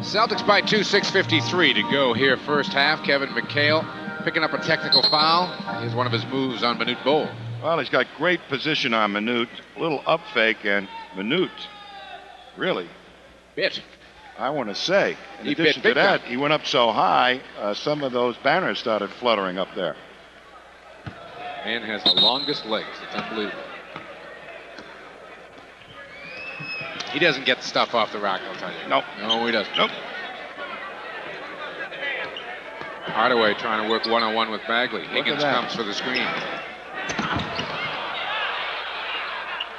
Celtics by 2, 6:53 to go here first half. Kevin McHale picking up a technical foul. Here's one of his moves on Manute Bol. Well, he's got great position on Manute. A little up fake, and Manute really bit. I want to say, in addition to that, he went up so high, some of those banners started fluttering up there. Man has the longest legs. It's unbelievable. He doesn't get the stuff off the rack, I'll tell you. Nope. No, he doesn't. Nope. Hardaway trying to work one-on-one with Bagley. Higgins comes for the screen.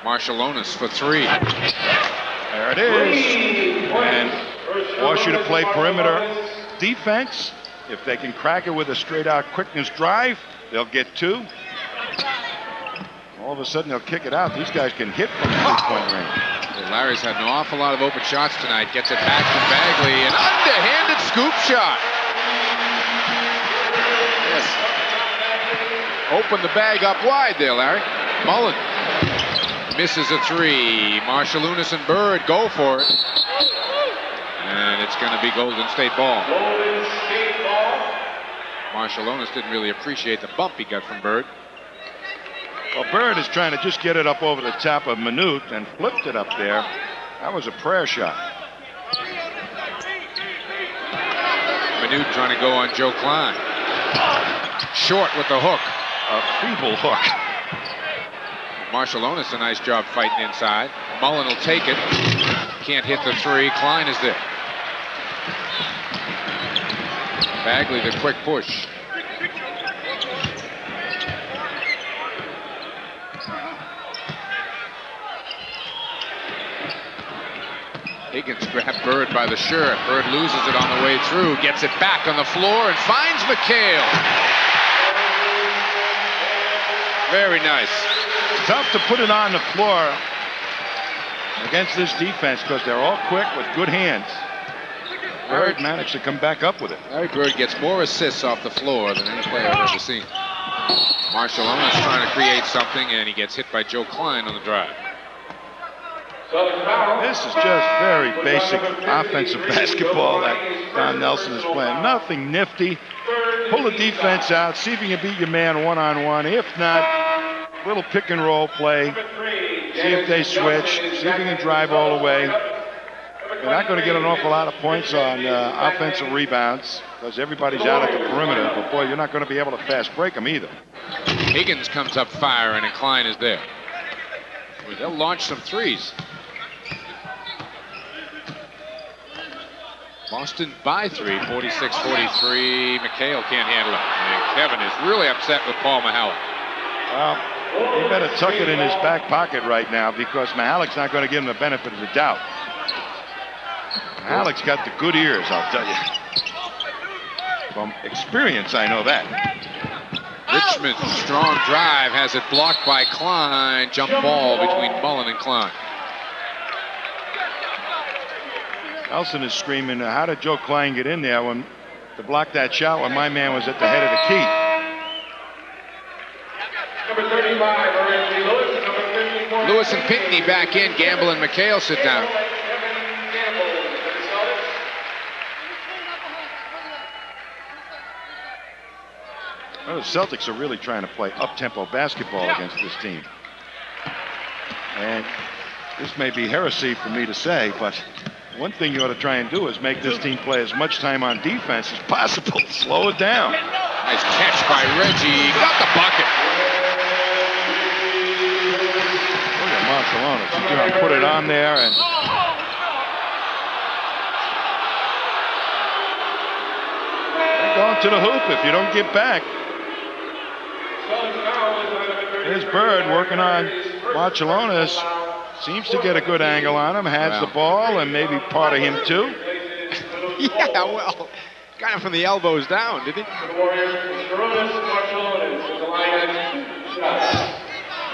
Marshallonis for three. There it is. And force you to play perimeter defense. If they can crack it with a straight-out quickness drive, they'll get two. All of a sudden, they'll kick it out. These guys can hit from three-point range. Larry's had an awful lot of open shots tonight. Gets it back to Bagley. An underhanded scoop shot. Yes. Open the bag up wide there, Larry. Mullen misses a three. Marshallonis and Bird go for it. And it's going to be Golden State ball. Marshallonis didn't really appreciate the bump he got from Bird. Well, Bird is trying to just get it up over the top of Manute and flipped it up there. That was a prayer shot. Manute trying to go on Joe Klein. Short with the hook. A feeble hook. Marshallonis a nice job fighting inside. Mullen will take it. Can't hit the three. Klein is there. Bagley the quick push. Higgins grabbed Bird by the shirt. Bird loses it on the way through, gets it back on the floor and finds McHale. Very nice. Tough to put it on the floor against this defense because they're all quick with good hands. Bird managed to come back up with it. Larry Bird gets more assists off the floor than any player I've ever seen. Marshallonis trying to create something, and he gets hit by Joe Klein on the drive. This is just very basic offensive basketball that Don Nelson is playing. Nothing nifty. Pull the defense out, see if you can beat your man one-on-one. If not, little pick and roll play. See if they switch. See if you can drive all the way. You're not going to get an awful lot of points on offensive rebounds because everybody's out at the perimeter. But boy, you're not going to be able to fast break them either. Higgins comes up firing and Klein is there. Well, they'll launch some threes. Boston by 3, 46-43. McHale can't handle it. And Kevin is really upset with Paul Mahalik. Well, he better tuck it in his back pocket right now because Mahalik's not going to give him the benefit of the doubt. Mahalik's got the good ears, I'll tell you. From experience, I know that. Richmond, strong drive, has it blocked by Klein. Jump ball between Mullen and Klein. Nelson is screaming, how did Joe Klein get in there to block that shot when my man was at the head of the key? Number 35, Lewis and Pinckney back in. Gamble and McHale sit down. Well, the Celtics are really trying to play up-tempo basketball against this team. And this may be heresy for me to say, but one thing you ought to try and do is make this team play as much time on defense as possible. Slow it down. Nice catch by Reggie. Got the bucket. Look at Marshallonis. He's going to put it on there and they're going to the hoop if you don't get back. There's Bird working on Marshallonis. Seems to get a good angle on him. Has the ball and maybe part of him too. Yeah, well, got him from the elbows down, did he?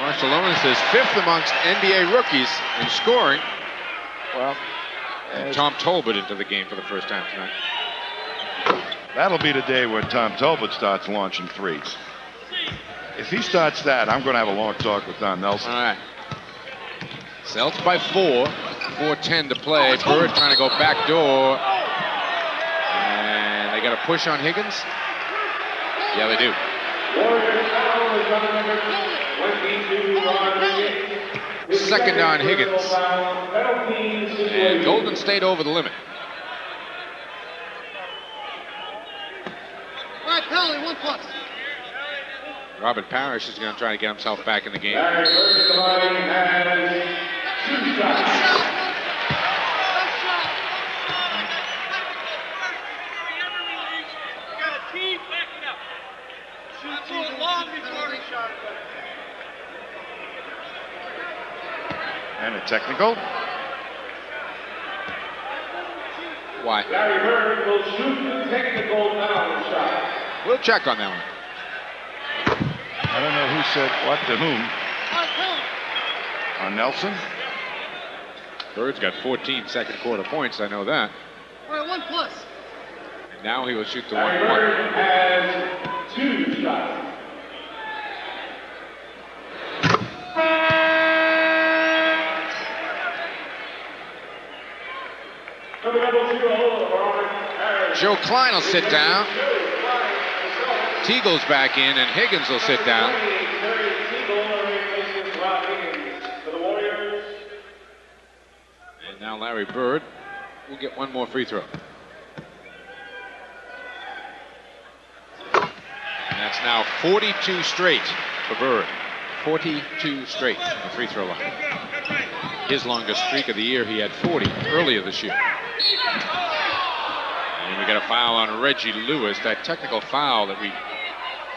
Marshallonis is fifth amongst NBA rookies in scoring. Well, Tom Tolbert into the game for the first time tonight. That'll be the day where Tom Tolbert starts launching threes. If he starts that, I'm going to have a long talk with Don Nelson. All right. Celtics by 4. 4:10 to play. Bird trying to go back door. got a push on Higgins? Yeah, they do. Second on Higgins. And Golden State over the limit. All right, penalty, 1+. Robert Parrish is going to try to get himself back in the game. And a technical. Why? Larry Bird will shoot the technical foul shot. We'll check on that one. I don't know who said what to whom. On Nelson. Bird's got 14 second quarter points, I know that. All right, 1+. And now he will shoot the Larry 1-1. Bird has 2 shots. Joe Klein will sit down. Teagle's back in, and Higgins will sit down. And now Larry Bird will get one more free throw. And that's now 42 straight for Bird. 42 straight from the free throw line. His longest streak of the year, he had 40 earlier this year. And we got a foul on Reggie Lewis. That technical foul that we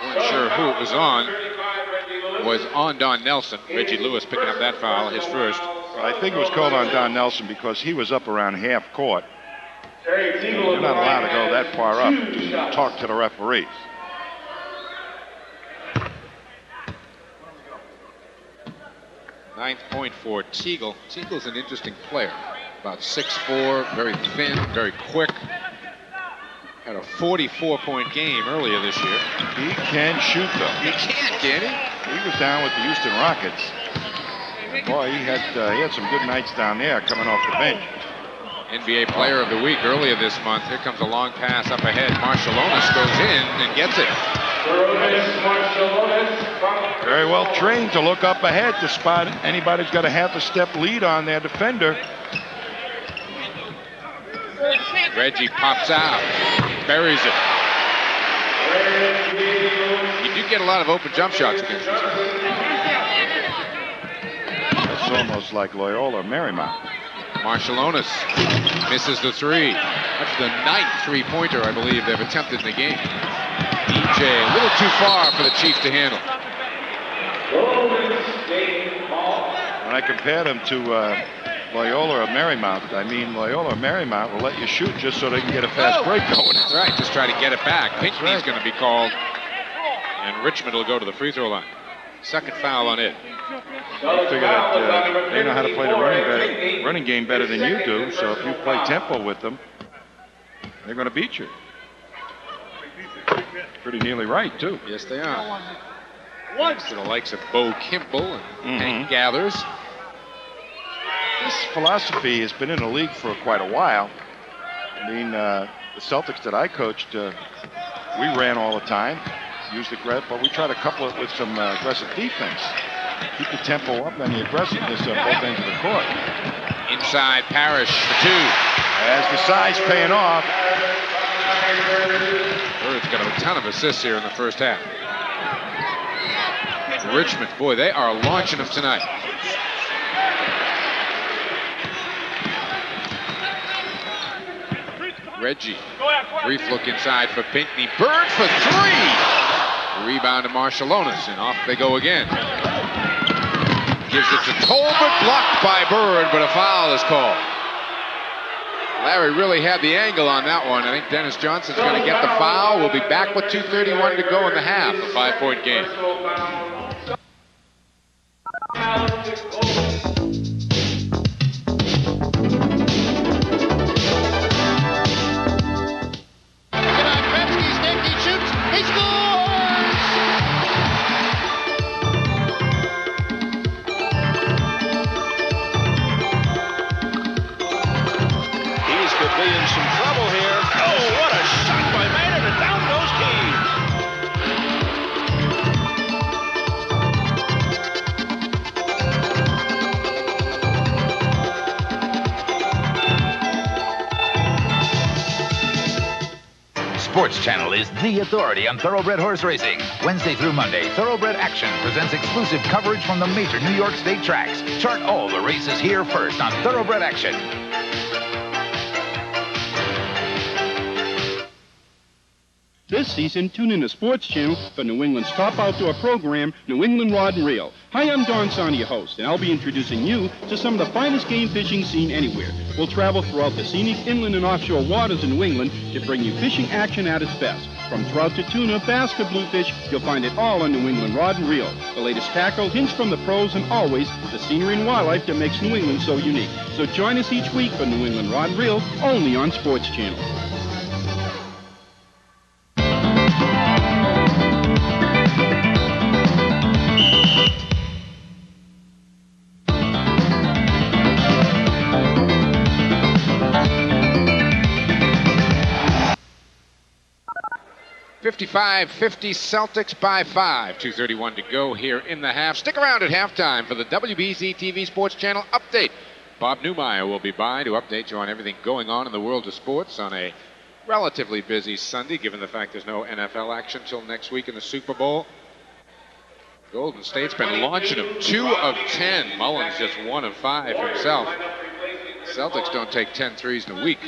weren't sure who it was on Don Nelson. Reggie Lewis picking up that foul, his first. Well, I think it was called on Don Nelson because he was up around half court. You're not allowed to go that far up to talk to the referees. Ninth point for Teagle. Teagle's an interesting player. About 6'4", very thin, very quick. Had a 44-point game earlier this year. He can shoot, though. He can he? He was down with the Houston Rockets. Boy, he had some good nights down there coming off the bench. NBA Player of the Week earlier this month. Here comes a long pass up ahead. Marshallonis goes in and gets it. Very well trained to look up ahead to spot anybody who's got a half a step lead on their defender. Reggie pops out, buries it. You do get a lot of open jump shots against this guy. That's almost like Loyola Marymount. Marshallonis misses the three. That's the 9th three-pointer, I believe, they've attempted in the game. DJ, a little too far for the Chiefs to handle. When I compared him to Loyola or Marymount, I mean Loyola or Marymount will let you shoot just so they can get a fast break going. That's right, just try to get it back. Pinckney's going to be called, and Richmond will go to the free throw line. Second foul on it. I figure that they know how to play the running game better than you do, so if you play tempo with them, they're going to beat you. Pretty nearly right, too. Yes, they are. Thanks to the likes of Bo Kimble and Hank Gathers. This philosophy has been in the league for quite a while. I mean, the Celtics that I coached, we ran all the time, used but we tried to couple it with some aggressive defense. Keep the tempo up and the aggressiveness on both ends of the court. Inside Parrish for two. As the size paying off. Bird's got a ton of assists here in the first half. Richmond, boy, they are launching them tonight. Reggie, brief look inside for Pinckney. Bird for three. Rebound to Marshallonis, and off they go again. Gives it to Tolbert, blocked by Bird, but a foul is called. Larry really had the angle on that one. I think Dennis Johnson's going to get the foul. We'll be back with 2:31 to go in the half, a 5-point game. Some trouble here. Oh, what a shot by Mason. Sports Channel is the authority on thoroughbred horse racing. Wednesday through Monday, Thoroughbred Action presents exclusive coverage from the major New York State tracks. Chart all the races here first on Thoroughbred Action. This season, tune in to Sports Channel for New England's top outdoor program, New England Rod and Reel. Hi, I'm Don Sonny, your host, and I'll be introducing you to some of the finest game fishing seen anywhere. We'll travel throughout the scenic inland and offshore waters in New England to bring you fishing action at its best. From trout to tuna, bass to bluefish, you'll find it all on New England Rod and Reel. The latest tackle, hints from the pros, and always the scenery and wildlife that makes New England so unique. So join us each week for New England Rod and Reel, only on Sports Channel. 55-50 Celtics by 5. 2:31 to go here in the half. Stick around at halftime for the WBZ TV Sports Channel update. Bob Newmeyer will be by to update you on everything going on in the world of sports on a relatively busy Sunday, given the fact there's no NFL action till next week in the Super Bowl. Golden State's been launching them 2 of 10. Mullins just 1 of 5 himself. Celtics don't take 10 threes in a week.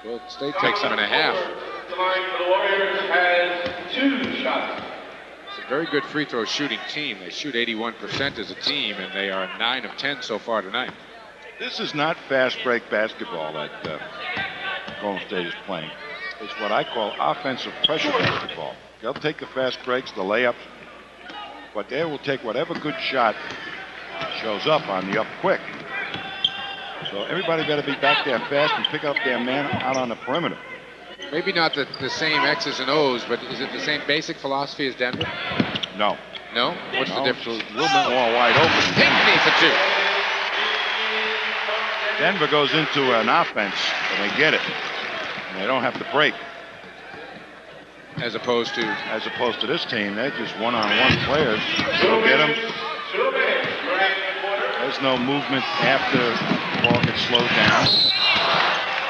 Golden State takes them in a half. The Warriors has 2 shots. It's a very good free throw shooting team. They shoot 81% as a team, and they are 9 of 10 so far tonight. This is not fast break basketball that Golden State is playing. It's what I call offensive pressure basketball. They'll take the fast breaks, the layups, but they will take whatever good shot shows up on the up quick. So everybody got to be back there fast and pick up their man out on the perimeter. Maybe not the same X's and O's, but is it the same basic philosophy as Denver? No. No? What's the difference? It's a little bit more wide open. Pinkney for 2. Denver goes into an offense and they get it. And they don't have to break. As opposed to this team, they're just one-on-one players. Go get them. There's no movement after the ball gets slowed down.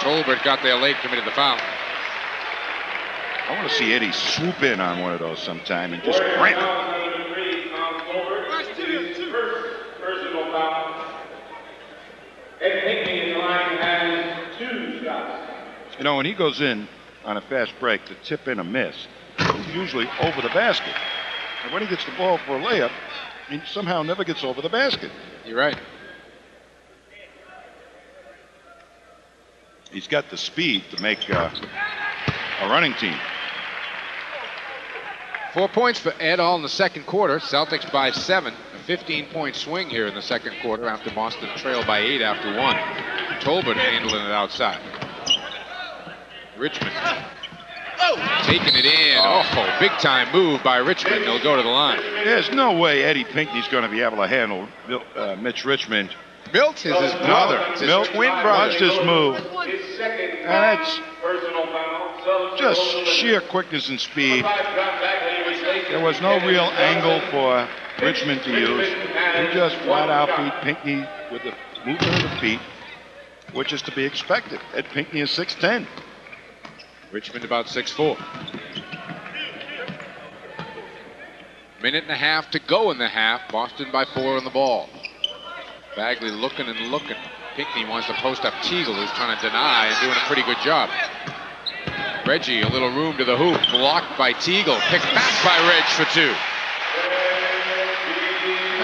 Tolbert got there late, committed the foul. I want to see Eddie swoop in on one of those sometime and just cramp it. Personal foul. Ed Pinkney in the line has 2 shots. You know, when he goes in on a fast break to tip in a miss, he's usually over the basket. And when he gets the ball for a layup, he somehow never gets over the basket. You're right. He's got the speed to make a running team. 4 points for Ed all in the second quarter. Celtics by 7. A 15-point swing here in the second quarter after Boston trailed by 8 after 1. Tolbert handling it outside. Richmond taking it in. Oh, big time move by Richmond. He'll go to the line. There's no way Eddie Pinkney's going to be able to handle Mitch Richmond. Milt is his brother. It's his twin brother. Watch this move. And that's just sheer quickness and speed. There was no real angle for Richmond to use. He just flat out beat Pinkney with the movement of the feet, which is to be expected. Ed Pinkney is 6'10". Richmond about 6'4". Minute and a half to go in the half. Boston by 4 on the ball. Bagley looking and looking. Pinkney wants to post up Teagle, who's trying to deny and doing a pretty good job. Reggie, a little room to the hoop. Blocked by Teagle. Picked back by Reg for 2.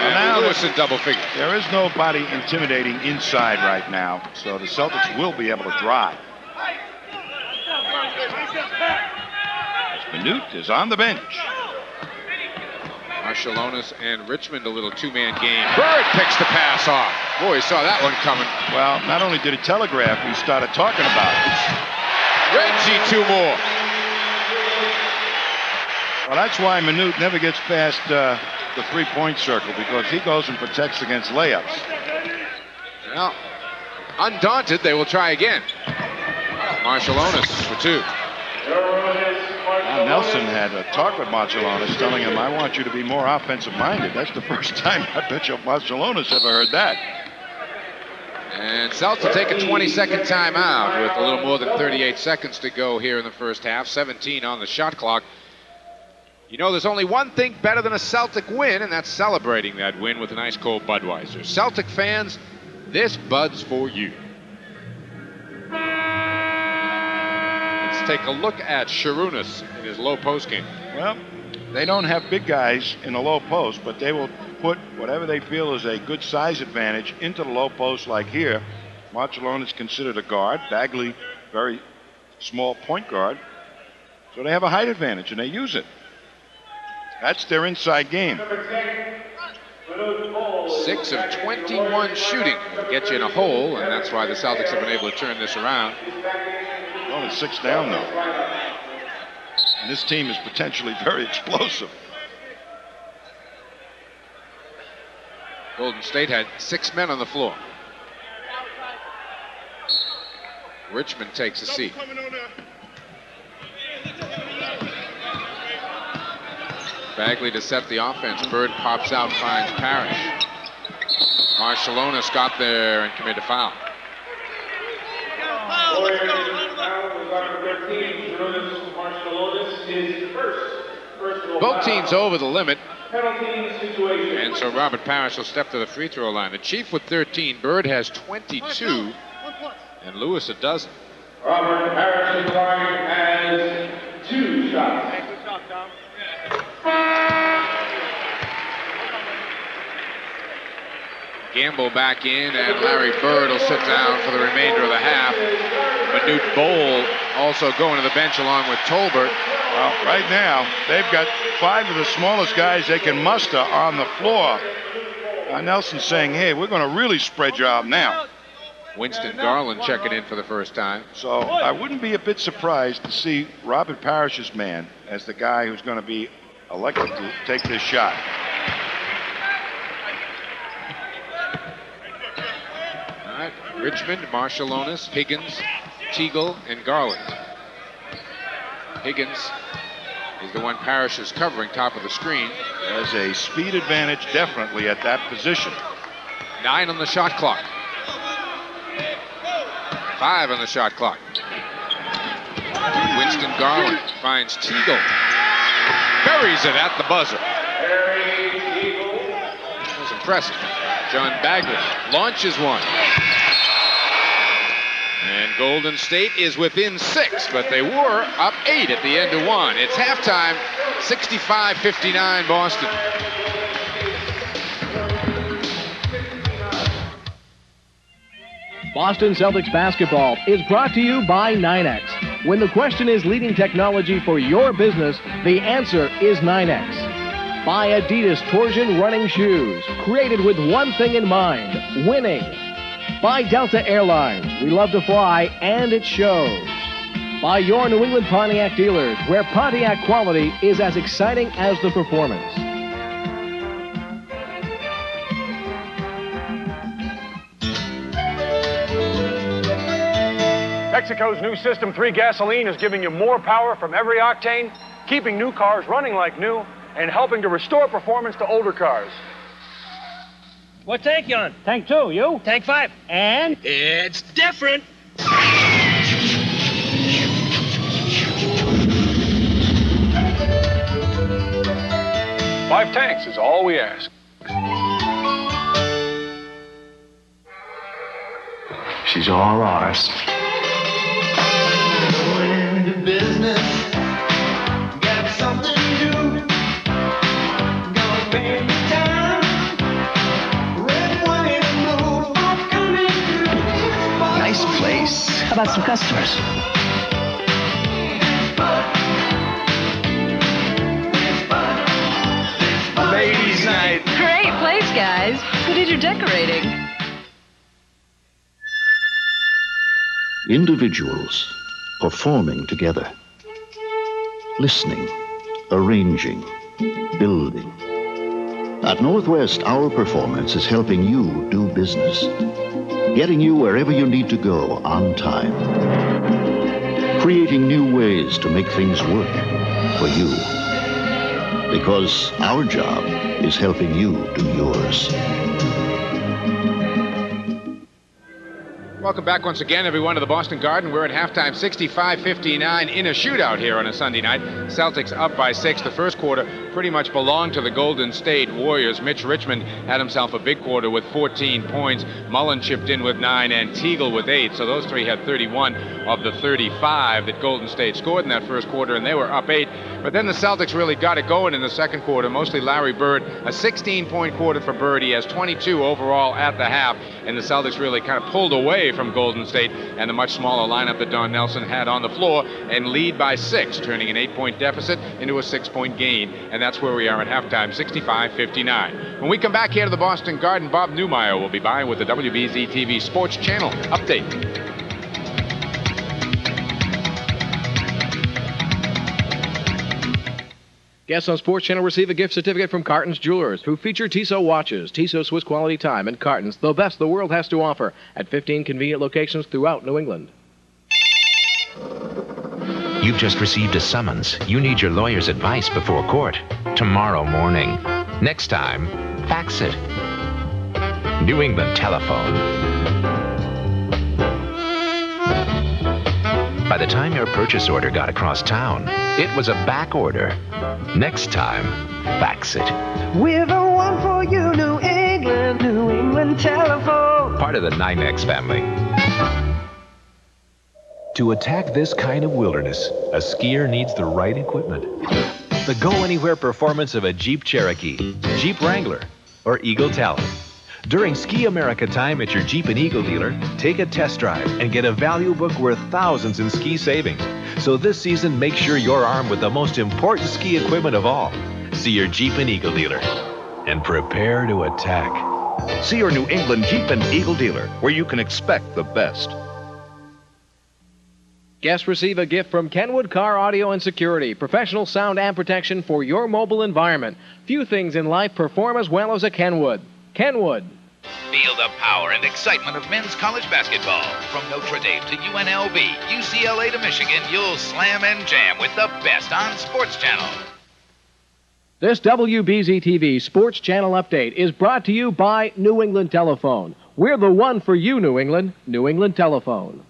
And now Lewis in double figures. There is nobody intimidating inside right now, so the Celtics will be able to drive. Minute is on the bench. Marciulionis and Richmond, a little 2-man game. Bird picks the pass off. Boy, he saw that one coming. Well, not only did he telegraph, he started talking about it. Reggie, 2 more. Well, that's why Minute never gets past the 3-point circle, because he goes and protects against layups. Well, undaunted, they will try again. Marciulionis for 2. Nelson had a talk with Marciulionis, telling him, I want you to be more offensive-minded. That's the first time I bet you Marciulionis ever heard that. And Celtics take a 20-second timeout with a little more than 38 seconds to go here in the first half. 17 on the shot clock. You know, there's only one thing better than a Celtic win, and that's celebrating that win with an ice cold Budweiser. Celtic fans, this Bud's for you. Let's take a look at Sharunas in his low post game. Well, they don't have big guys in the low post, but they will put whatever they feel is a good size advantage into the low post, like here. Marcelone is considered a guard. Bagley, very small point guard. So they have a height advantage, and they use it. That's their inside game. 6 of 21 shooting will get you in a hole, and that's why the Celtics have been able to turn this around. Only 6 down, though. And this team is potentially very explosive. Golden State had 6 men on the floor. Richmond takes a seat. Bagley to set the offense. Bird pops out, finds Parrish. Marciulionis got there and committed a foul. Both teams over the limit. And so Robert Parrish will step to the free throw line. The Chief with 13. Bird has 22. And Lewis a dozen. Robert Parrish is line has 2 shots. Gamble back in, and Larry Bird will sit down for the remainder of the half. Manute Bol also going to the bench along with Tolbert. Well, right now, they've got 5 of the smallest guys they can muster on the floor. Nelson's saying, hey, we're going to really spread you out now. Winston Garland checking in for the first time. So I wouldn't be a bit surprised to see Robert Parrish's man as the guy who's going to be elected to take this shot. All right, Richmond, Marciulionis, Higgins, Teagle, and Garland. Higgins is the one Parrish is covering, top of the screen. There's a speed advantage definitely at that position. 9 on the shot clock. 5 on the shot clock. Winston Garland finds Teagle. Buries it at the buzzer. That was impressive. John Bagley launches one. And Golden State is within 6, but they were up 8 at the end of 1. It's halftime, 65-59 Boston. Boston Celtics basketball is brought to you by 9X. When the question is leading technology for your business, the answer is 9X. By Adidas Torsion running shoes, created with one thing in mind, winning. By Delta Airlines, we love to fly and it shows. By your New England Pontiac dealers, where Pontiac quality is as exciting as the performance. Mexico's new System 3 gasoline is giving you more power from every octane, keeping new cars running like new, and helping to restore performance to older cars. What tank you on? Tank 2, you? Tank 5. And? It's different. 5 tanks is all we ask. She's all ours. Business, got something to do. Gonna pay the time. Red, white, and blue are coming through. Nice place. How about some customers? Ladies' night. Great place, guys. Who did your decorating? Individuals performing together, listening, arranging, building. At Northwest, our performance is helping you do business, getting you wherever you need to go on time, creating new ways to make things work for you. Because our job is helping you do yours. Welcome back once again, everyone, to the Boston Garden. We're at halftime, 65-59 in a shootout here on a Sunday night. Celtics up by 6. The first quarter pretty much belonged to the Golden State Warriors. Mitch Richmond had himself a big quarter with 14 points. Mullen chipped in with 9 and Teagle with 8. So those three had 31 of the 35 that Golden State scored in that first quarter, and they were up 8. But then the Celtics really got it going in the second quarter, mostly Larry Bird. A 16-point quarter for Bird. He has 22 overall at the half, and the Celtics really kind of pulled away from Golden State and the much smaller lineup that Don Nelson had on the floor and lead by 6, turning an 8-point deficit into a 6-point gain. And that's where we are at halftime, 65-59. When we come back here to the Boston Garden, Bob Newmeyer will be by with the WBZ TV Sports Channel update. Guests on Sports Channel receive a gift certificate from Carton's Jewelers, who feature Tissot watches, Tissot Swiss quality time, and Carton's, the best the world has to offer, at 15 convenient locations throughout New England. You've just received a summons. You need your lawyer's advice before court. Tomorrow morning. Next time, fax it. New England Telephone. By the time your purchase order got across town, it was a back order. Next time, fax it. We're the one for you, New England Telephone. Part of the 9X family. To attack this kind of wilderness, a skier needs the right equipment. The go-anywhere performance of a Jeep Cherokee, Jeep Wrangler, or Eagle Talon. During Ski America time at your Jeep and Eagle dealer, take a test drive and get a value book worth thousands in ski savings. So this season, make sure you're armed with the most important ski equipment of all. See your Jeep and Eagle dealer and prepare to attack. See your New England Jeep and Eagle dealer, where you can expect the best. Guests receive a gift from Kenwood Car Audio and Security, professional sound and protection for your mobile environment. Few things in life perform as well as a Kenwood. Kenwood. Feel the power and excitement of men's college basketball. From Notre Dame to UNLV, UCLA to Michigan, you'll slam and jam with the best on Sports Channel. This WBZ-TV Sports Channel update is brought to you by New England Telephone. We're the one for you, New England. New England Telephone.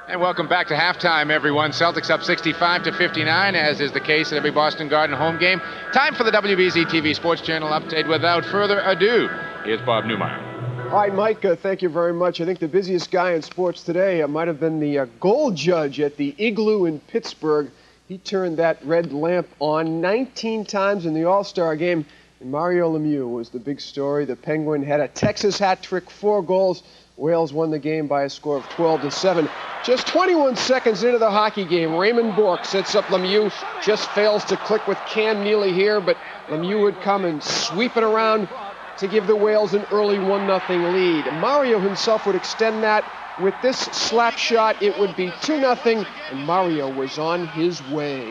And welcome back to halftime, everyone. Celtics up 65-59, as is the case at every Boston Garden home game. Time for the WBZ TV Sports Channel update. Without further ado, here's Bob Newmeyer. All right, Mike, thank you very much. I think the busiest guy in sports today might have been the goal judge at the Igloo in Pittsburgh. He turned that red lamp on 19 times in the All-Star game. And Mario Lemieux was the big story. The Penguin had a Texas hat trick, 4 goals. Wales won the game by a score of 12-7. Just 21 seconds into the hockey game, Raymond Bourque sets up Lemieux, just fails to click with Cam Neely here, but Lemieux would come and sweep it around to give the Wales an early 1-0 lead. Mario himself would extend that. With this slap shot, it would be 2-0, and Mario was on his way.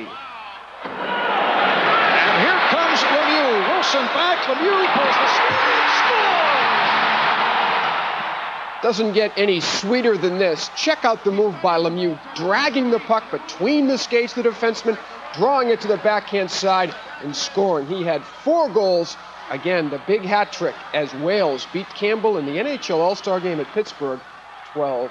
And here comes Lemieux. Wilson back. Lemieux pulls the score. Doesn't get any sweeter than this. Check out the move by Lemieux, dragging the puck between the skates of the defenseman, drawing it to the backhand side, and scoring. He had 4 goals. Again, the big hat trick as Wales beat Campbell in the NHL All-Star game at Pittsburgh, 12-7.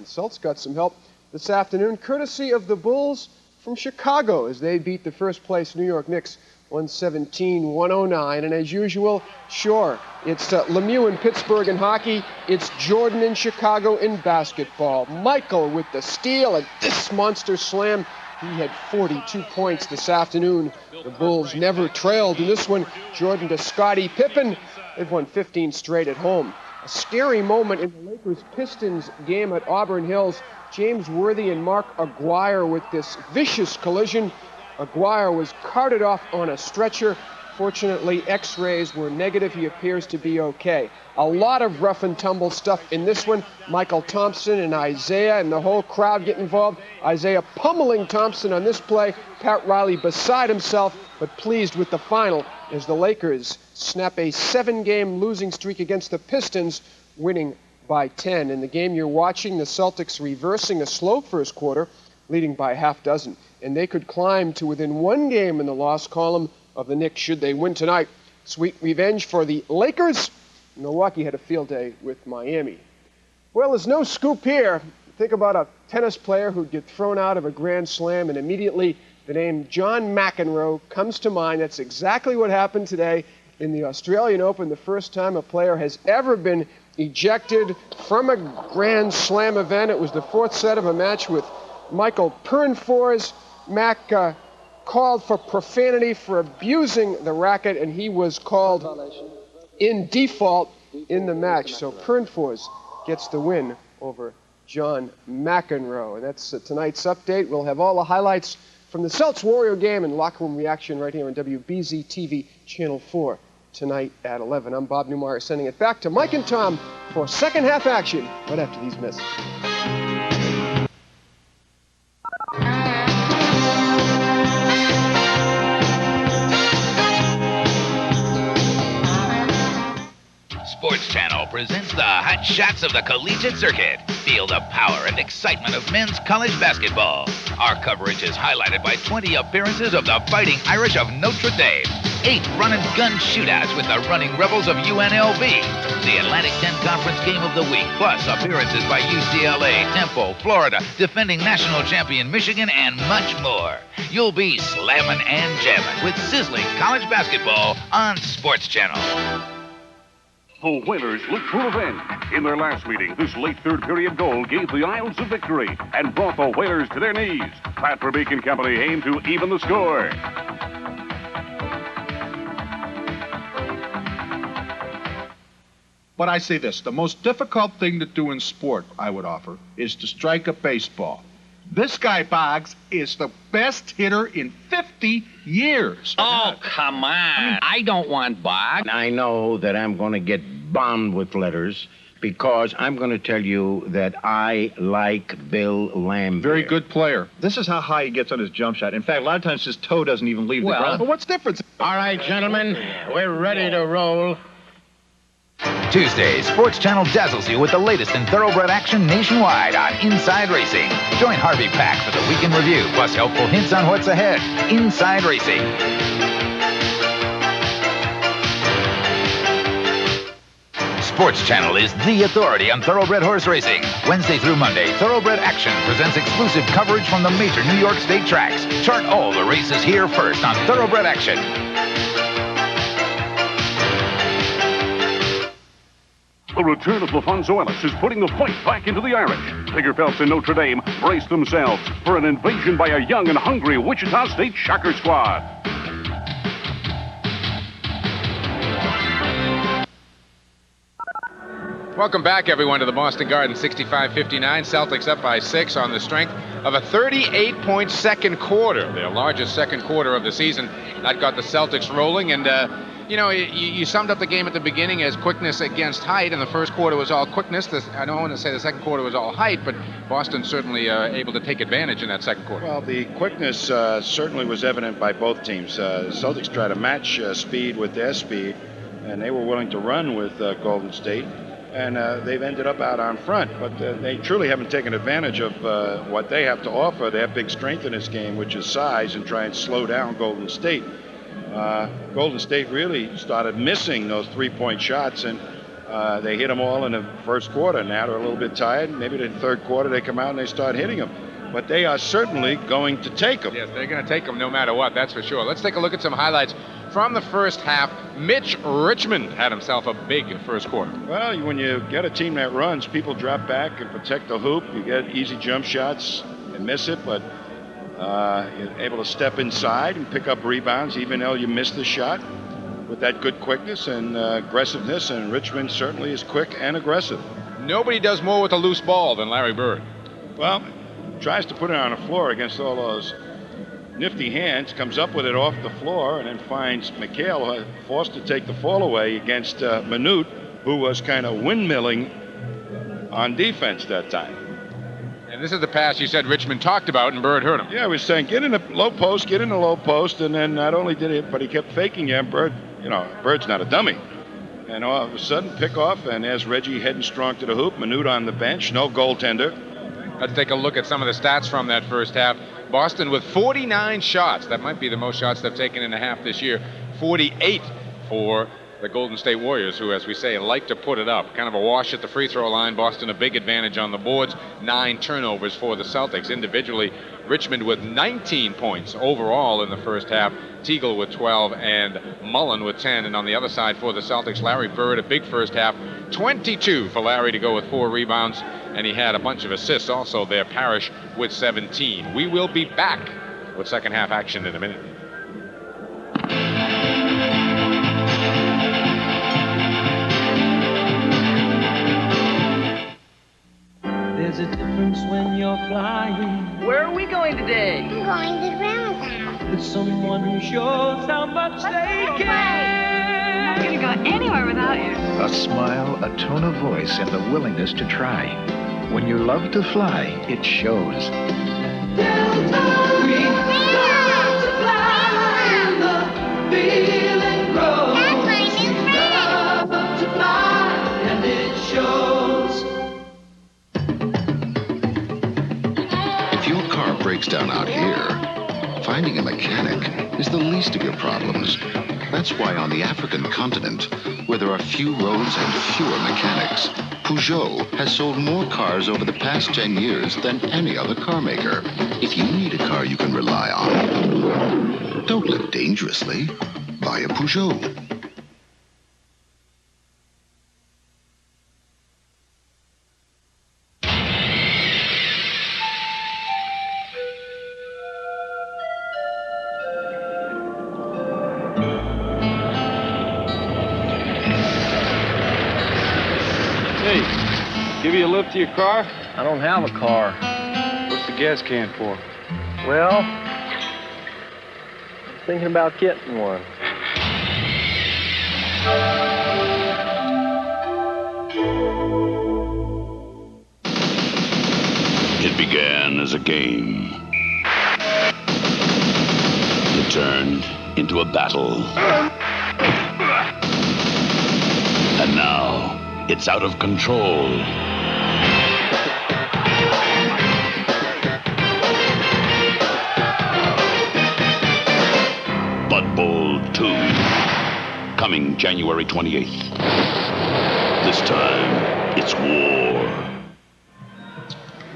Celtics got some help this afternoon, courtesy of the Bulls from Chicago, as they beat the first-place New York Knicks 117-109. And as usual, sure, it's Lemieux in Pittsburgh in hockey. It's Jordan in Chicago in basketball. Michael with the steal and this monster slam. He had 42 points this afternoon. The Bulls never trailed in this one. Jordan to Scottie Pippen. They've won 15 straight at home. A scary moment in the Lakers-Pistons game at Auburn Hills. James Worthy and Mark Aguirre with this vicious collision. Aguirre was carted off on a stretcher. Fortunately, x-rays were negative. He appears to be okay. A lot of rough and tumble stuff in this one. Michael Thompson and Isaiah and the whole crowd get involved. Isaiah pummeling Thompson on this play. Pat Riley beside himself, but pleased with the final as the Lakers snap a 7-game losing streak against the Pistons, winning by 10. In the game you're watching, the Celtics reversing a slow first quarter, leading by half dozen. And they could climb to within 1 game in the loss column of the Knicks should they win tonight. Sweet revenge for the Lakers. Milwaukee had a field day with Miami. Well, there's no scoop here. Think about a tennis player who'd get thrown out of a Grand Slam, and immediately the name John McEnroe comes to mind. That's exactly what happened today in the Australian Open, the first time a player has ever been ejected from a Grand Slam event. It was the fourth set of a match with Michael Pernfors. Mac called for profanity for abusing the racket, and he was called in default in the match. So Pernfors gets the win over John McEnroe. And that's tonight's update. We'll have all the highlights from the Celtics Warrior game and locker room reaction right here on WBZ TV Channel 4 tonight at 11. I'm Bob Newmeyer sending it back to Mike and Tom for second half action right after these messages. Sports Channel presents the hot shots of the collegiate circuit. Feel the power and excitement of men's college basketball. Our coverage is highlighted by 20 appearances of the Fighting Irish of Notre Dame, 8 run-and-gun shootouts with the Running Rebels of UNLV, the Atlantic 10 Conference Game of the Week, plus appearances by UCLA, Temple, Florida, defending national champion Michigan, and much more. You'll be slamming and jamming with sizzling college basketball on Sports Channel. The Whalers look for revenge. In their last meeting, this late third period goal gave the Isles a victory and brought the Whalers to their knees. Pat Verbeek and company aim to even the score. But I say this, the most difficult thing to do in sport, I would offer, is to strike a baseball. This guy, Boggs, is the best hitter in 50 years. Oh, come on. I don't want Boggs. I know that I'm going to get bombed with letters because I'm going to tell you that I like Bill Lamb. Very good player. This is how high he gets on his jump shot. In fact, a lot of times his toe doesn't even leave the ground. But what's the difference? All right, gentlemen, we're ready to roll. Tuesday, Sports Channel dazzles you with the latest in thoroughbred action nationwide on Inside Racing. Join Harvey Pack for the weekend review, plus helpful hints on what's ahead. Inside Racing. Sports Channel is the authority on thoroughbred horse racing. Wednesday through Monday, Thoroughbred Action presents exclusive coverage from the major New York State tracks. Chart all the races here first on Thoroughbred Action. The return of LaFonso Ellis is putting the fight back into the Irish. Tigger Phelps and Notre Dame brace themselves for an invasion by a young and hungry Wichita State Shocker squad. Welcome back, everyone, to the Boston Garden. 65-59. Celtics up by 6 on the strength of a 38-point second quarter, their largest second quarter of the season. That got the Celtics rolling, and you know, you summed up the game at the beginning as quickness against height, and the first quarter was all quickness. I don't want to say the second quarter was all height, but Boston certainly able to take advantage in that second quarter. Well, the quickness certainly was evident by both teams. The Celtics tried to match speed with their speed, and they were willing to run with Golden State, and they've ended up out on front. But they truly haven't taken advantage of what they have to offer, their big strength in this game, which is size, and try and slow down Golden State. Golden State really started missing those three-point shots, and they hit them all in the first quarter. Now they're a little bit tired. Maybe the third quarter they come out and they start hitting them. But they are certainly going to take them. Yes, they're going to take them no matter what, that's for sure. Let's take a look at some highlights from the first half. Mitch Richmond had himself a big first quarter. Well, when you get a team that runs, people drop back and protect the hoop. You get easy jump shots and miss it, but you're able to step inside and pick up rebounds even though you missed the shot with that good quickness and aggressiveness, and Richmond certainly is quick and aggressive. Nobody does more with a loose ball than Larry Bird. Well, tries to put it on the floor against all those nifty hands, comes up with it off the floor, and then finds McHale forced to take the fall away against Minute, who was kind of windmilling on defense that time. And this is the pass you said Richmond talked about, and Bird heard him. Yeah, he was saying, get in the low post, and then not only did it, but he kept faking it, and Bird, Bird's not a dummy. And all of a sudden, pick off, and there's Reggie heading strong to the hoop, Minute on the bench, no goaltender. Let's take a look at some of the stats from that first half. Boston with 49 shots. That might be the most shots they've taken in a half this year. 48 for the Golden State Warriors, who, as we say, like to put it up. Kind of a wash at the free throw line. Boston a big advantage on the boards. 9 turnovers for the Celtics. Individually, Richmond with 19 points overall in the first half. Teagle with 12 and Mullen with 10. And on the other side for the Celtics, Larry Bird, a big first half. 22 for Larry to go with 4 rebounds. And he had a bunch of assists also there. Parrish with 17. We will be back with second half action in a minute. There's a difference when you're flying. Where are we going today? I'm going to Grandma's house. With someone who shows how much they care. I'm not going to go anywhere without you. A smile, a tone of voice, and the willingness to try. When you love to fly, it shows. Delta, we love to fly, and the feeling grows. That's my new friend. Love to fly, and it shows. If your car breaks down out here, finding a mechanic is the least of your problems. That's why on the African continent, where there are few roads and fewer mechanics, Peugeot has sold more cars over the past 10 years than any other car maker. If you need a car you can rely on, don't live dangerously. Buy a Peugeot. Give you a lift to your car? I don't have a car. What's the gas can for? Well, thinking about getting one. It began as a game. It turned into a battle. And now, it's out of control. Bud Bowl 2, coming January 28th. This time, it's war.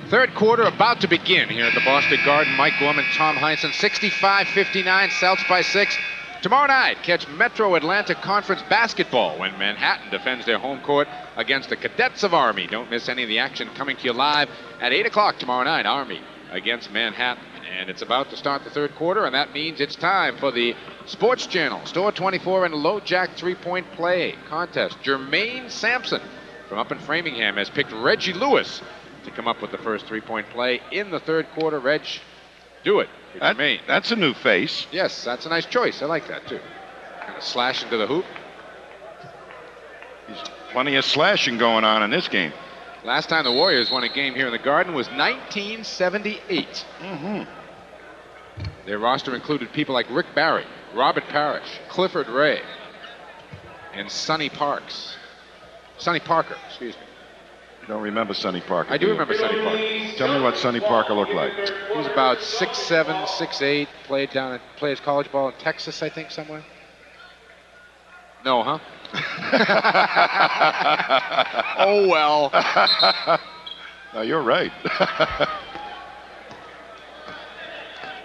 Third quarter about to begin here at the Boston Garden. Mike Gorman, Tom Heinsohn, 65-59, Celts by 6. Tomorrow night, catch Metro Atlantic Conference basketball when Manhattan defends their home court against the Cadets of Army. Don't miss any of the action coming to you live at 8 o'clock tomorrow night. Army against Manhattan. And it's about to start the third quarter, and that means it's time for the Sports Channel Store 24 and Low Jack three-point play contest. Jermaine Sampson from up in Framingham has picked Reggie Lewis to come up with the first three-point play in the third quarter. Reg, do it. That's a new face. Yes, that's a nice choice. I like that, too. Kind of slash into the hoop. There's plenty of slashing going on in this game. Last time the Warriors won a game here in the Garden was 1978. Their roster included people like Rick Barry, Robert Parrish, Clifford Ray, and Sonny Parker, excuse me. You don't remember Sonny Parker? I do remember Sonny Parker. Tell me what Sonny Parker looked like. He was about 6'7", 6'8", played his college ball in Texas, I think, somewhere. No, huh? Oh, well. No, you're right.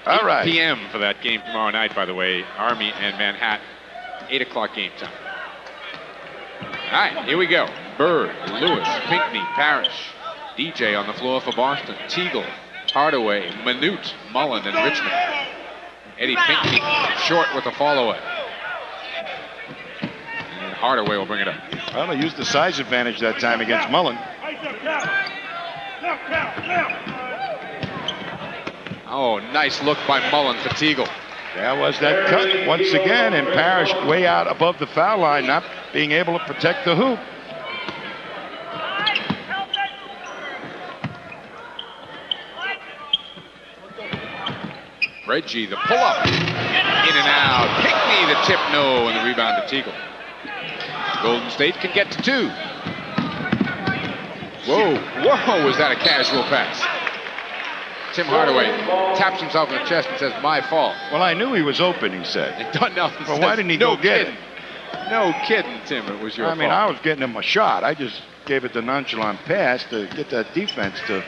All right. 8 p.m. for that game tomorrow night, by the way. Army and Manhattan. 8 o'clock game time. All right, here we go. Bird, Lewis, Pinckney, Parrish. DJ on the floor for Boston. Teagle, Hardaway, Minute, Mullen, and Richmond. Eddie Pinckney short with a follow-away. And Hardaway will bring it up. Well, they used the size advantage that time against Mullen. Oh, nice look by Mullen for Teagle. There was that cut once again, and Parrish way out above the foul line, not being able to protect the hoop. Reggie, the pull-up. In and out. Pinckney, the tip, no, and the rebound to Teagle. Golden State can get to 2. Whoa, was that a casual pass? Tim Hardaway taps himself in the chest and says, my fault. Well, I knew he was open, he said. And Don Nelson well, why didn't he go get it? No kidding, Tim. It was your fault. I was getting him a shot. I just gave it the nonchalant pass to get that defense to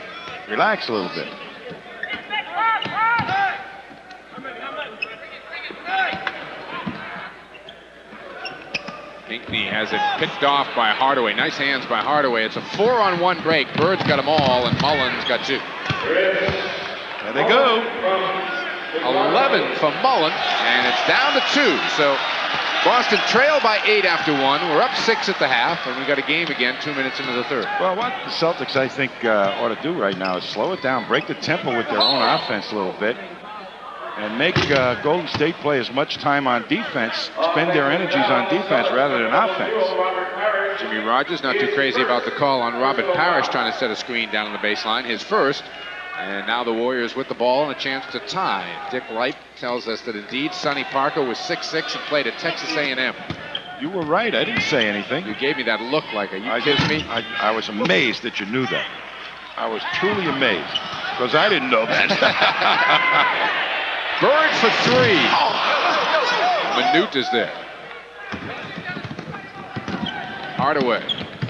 relax a little bit. Pinckney has it picked off by Hardaway. Nice hands by Hardaway. It's a 4-on-1 break. Bird's got them all, and Mullins got 2. There they go. 11 for Mullen, and it's down to 2. So Boston trail by 8 after 1. We're up 6 at the half, and we got a game again 2 minutes into the third. Well, what the Celtics, I think, ought to do right now is slow it down, break the tempo with their own offense a little bit, and make Golden State play as much time on defense, spend their energies on defense rather than offense. Jimmy Rogers not too crazy about the call on Robert Parrish trying to set a screen down on the baseline, his first. And now the Warriors with the ball and a chance to tie. Dick Light tells us that indeed Sonny Parker was 6'6" and played at Texas A&M. You were right. I didn't say anything. You gave me that look like, are you kidding me? I was amazed that you knew that. I was truly amazed because I didn't know that. Bird for 3. Minute is there. Hardaway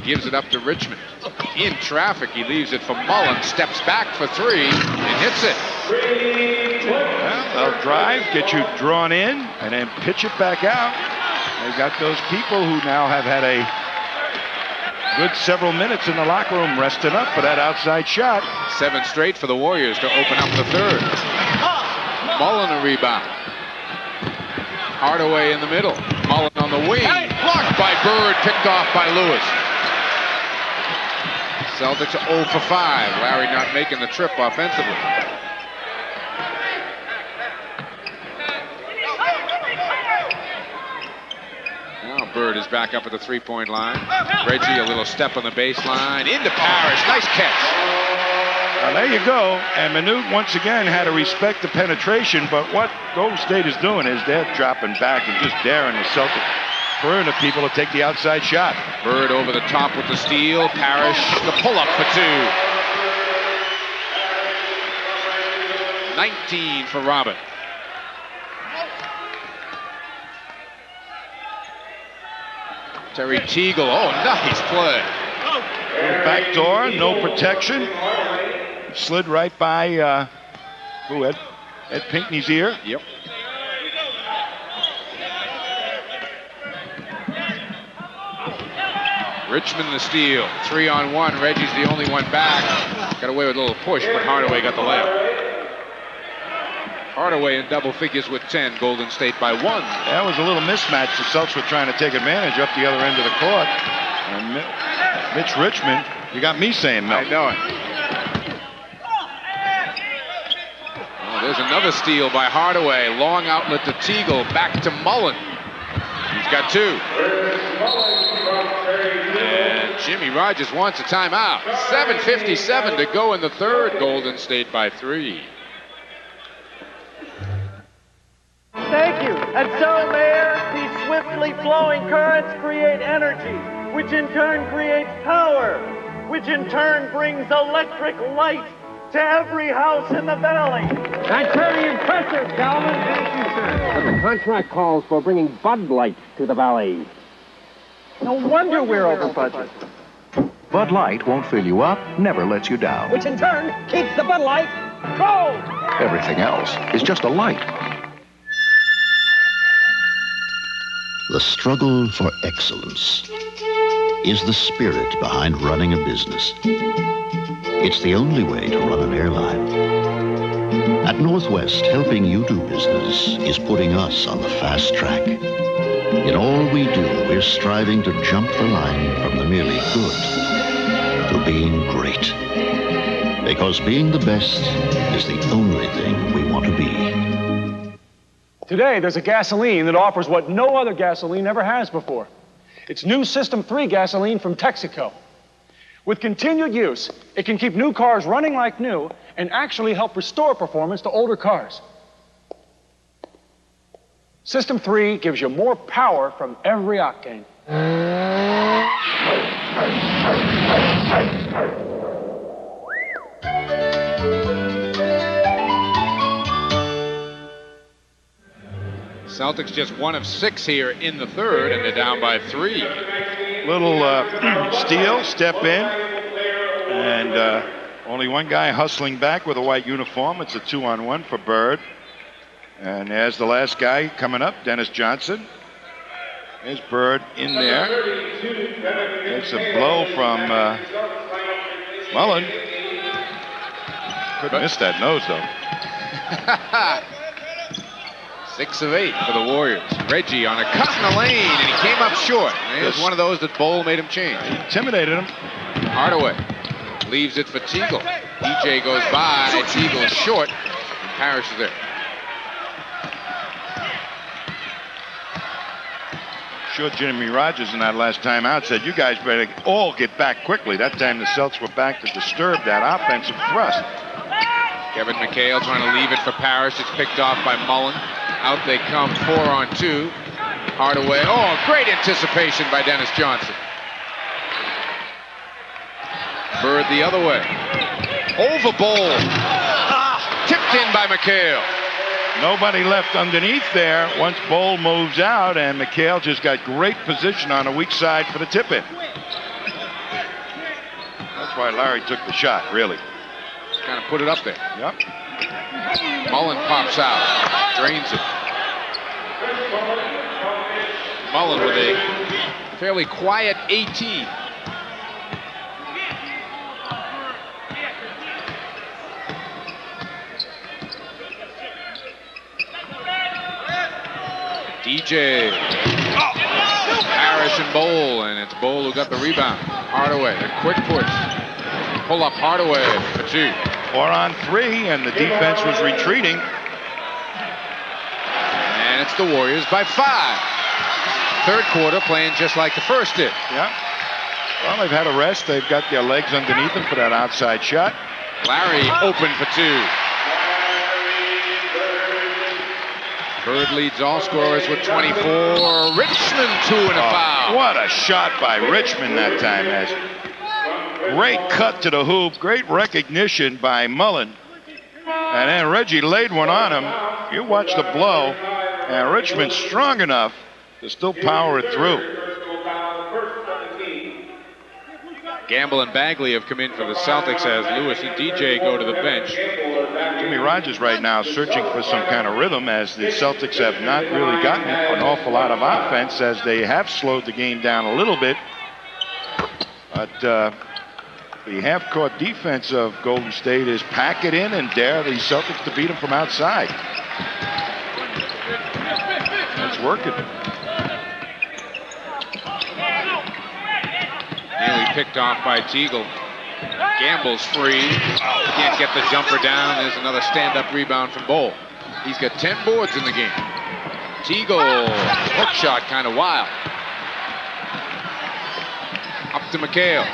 gives it up to Richmond. In traffic, he leaves it for Mullen, steps back for 3, and hits it. Well, they'll drive, get you drawn in, and then pitch it back out. They got those people who now have had a good several minutes in the locker room resting up for that outside shot. 7 straight for the Warriors to open up the third. Mullen a rebound. Hardaway in the middle. Mullen on the wing. Blocked by Bird, picked off by Lewis. Celtics 0 for 5. Larry not making the trip offensively. Now Bird is back up at the 3-point line. Reggie a little step on the baseline. Into Parrish. Nice catch. Well, there you go. And Minute once again had to respect the penetration, but what Golden State is doing is they're dropping back and just daring the Celtics. The people to take the outside shot. Bird over the top with the steal. Parrish the pull-up for 2. 19 for Robin. Terry Teagle. Oh, nice play. Back door, no protection. Slid right by Ed Pinckney's ear. Yep. Richmond the steal. 3-on-1. Reggie's the only one back. Got away with a little push, but Hardaway got the layup. Hardaway in double figures with 10. Golden State by 1. That was a little mismatch. The Celtics were trying to take advantage up the other end of the court. And Mitch Richmond, you got me saying no. I know it. Oh, there's another steal by Hardaway. Long outlet to Teagle. Back to Mullen. He's got 2. And Jimmy Rogers wants a timeout. 7:57 to go in the third. Golden State by 3. Thank you. And so, Mayor, these swiftly flowing currents create energy, which in turn creates power, which in turn brings electric light to every house in the valley. That's very impressive, Calvin. Thank you, sir. But the contract calls for bringing Bud Light to the valley. No wonder we're over budget. Bud Light won't fill you up, never lets you down. Which in turn keeps the Bud Light cold. Everything else is just a light. The struggle for excellence is the spirit behind running a business. It's the only way to run an airline. At Northwest, helping you do business is putting us on the fast track. In all we do, we're striving to jump the line from the merely good to being great. Because being the best is the only thing we want to be. Today, there's a gasoline that offers what no other gasoline ever has before. It's new System 3 gasoline from Texaco. With continued use, it can keep new cars running like new and actually help restore performance to older cars. System 3 gives you more power from every octane. Celtics just 1 of 6 here in the third, and they're down by 3. Little steal, step in, and only one guy hustling back with a white uniform. It's a 2-on-1 for Bird. And there's the last guy coming up, Dennis Johnson. There's Bird in there. It's a blow from Mullen. Couldn't miss that nose, though. 6 of 8 for the Warriors. Reggie on a cut in the lane, and he came up short. It was one of those that Bowl made him change. He intimidated him. Hardaway leaves it for Teagle. DJ goes by. Teagle short. And Parrish is there. Sure, Jimmy Rogers in that last timeout said, you guys better all get back quickly. That time the Celtics were back to disturb that offensive thrust. Kevin McHale trying to leave it for Parrish. It's picked off by Mullen. Out they come, 4-on-2. Hardaway. Oh, great anticipation by Dennis Johnson. Bird the other way. Over Bowl. Tipped in by McHale. Nobody left underneath there once Bowl moves out, and McHale just got great position on the weak side for the tip-in. That's why Larry took the shot, really. Kind of put it up there. Yep. Mullen pops out, drains it. Mullen with a fairly quiet 18. DJ. Parrish and Bowl, and it's Bowl who got the rebound. Hardaway, a quick push. Pull up Hardaway for 2. 4-on-3, and the defense was retreating. And it's the Warriors by 5. Third quarter playing just like the first did. Yeah. Well, they've had a rest. They've got their legs underneath them for that outside shot. Larry open for 2. Bird leads all scorers with 24. Richmond 2 and a foul. What a shot by Richmond that time, as great cut to the hoop, great recognition by Mullen. And then Reggie laid one on him. You watch the blow, and Richmond's strong enough to still power it through. Gamble and Bagley have come in for the Celtics as Lewis and DJ go to the bench. Jimmy Rogers right now searching for some kind of rhythm, as the Celtics have not really gotten an awful lot of offense, as they have slowed the game down a little bit. But the half-court defense of Golden State is pack it in and dare the Celtics to beat them from outside. It's working. Nearly picked off by Teagle. Gamble's free. Can't get the jumper down. There's another stand-up rebound from Bowl. He's got 10 boards in the game. Teagle, hook shot kind of wild. Up to McHale.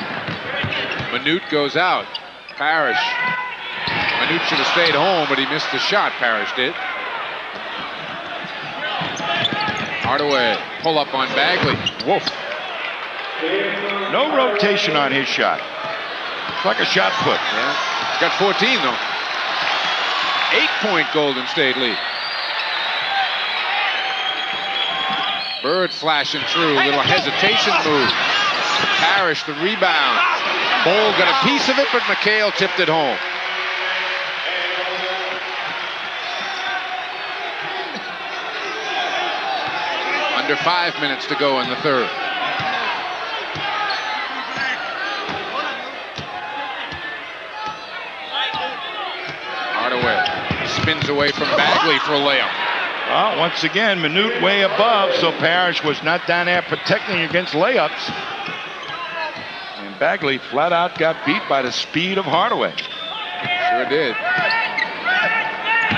Manute goes out. Parrish. Manute should have stayed home, but he missed the shot. Parrish did. Hardaway, pull up on Bagley. Woof. No rotation on his shot. It's like a shot put. Yeah. He's got 14 though. 8-point Golden State lead. Bird flashing through, little hesitation move. Parrish the rebound. Bowl got a piece of it, but McHale tipped it home. Under 5 minutes to go in the third. Hardaway spins away from Bagley for a layup. Well, once again, Manute way above, so Parrish was not down there protecting against layups. And Bagley flat out got beat by the speed of Hardaway. Sure did.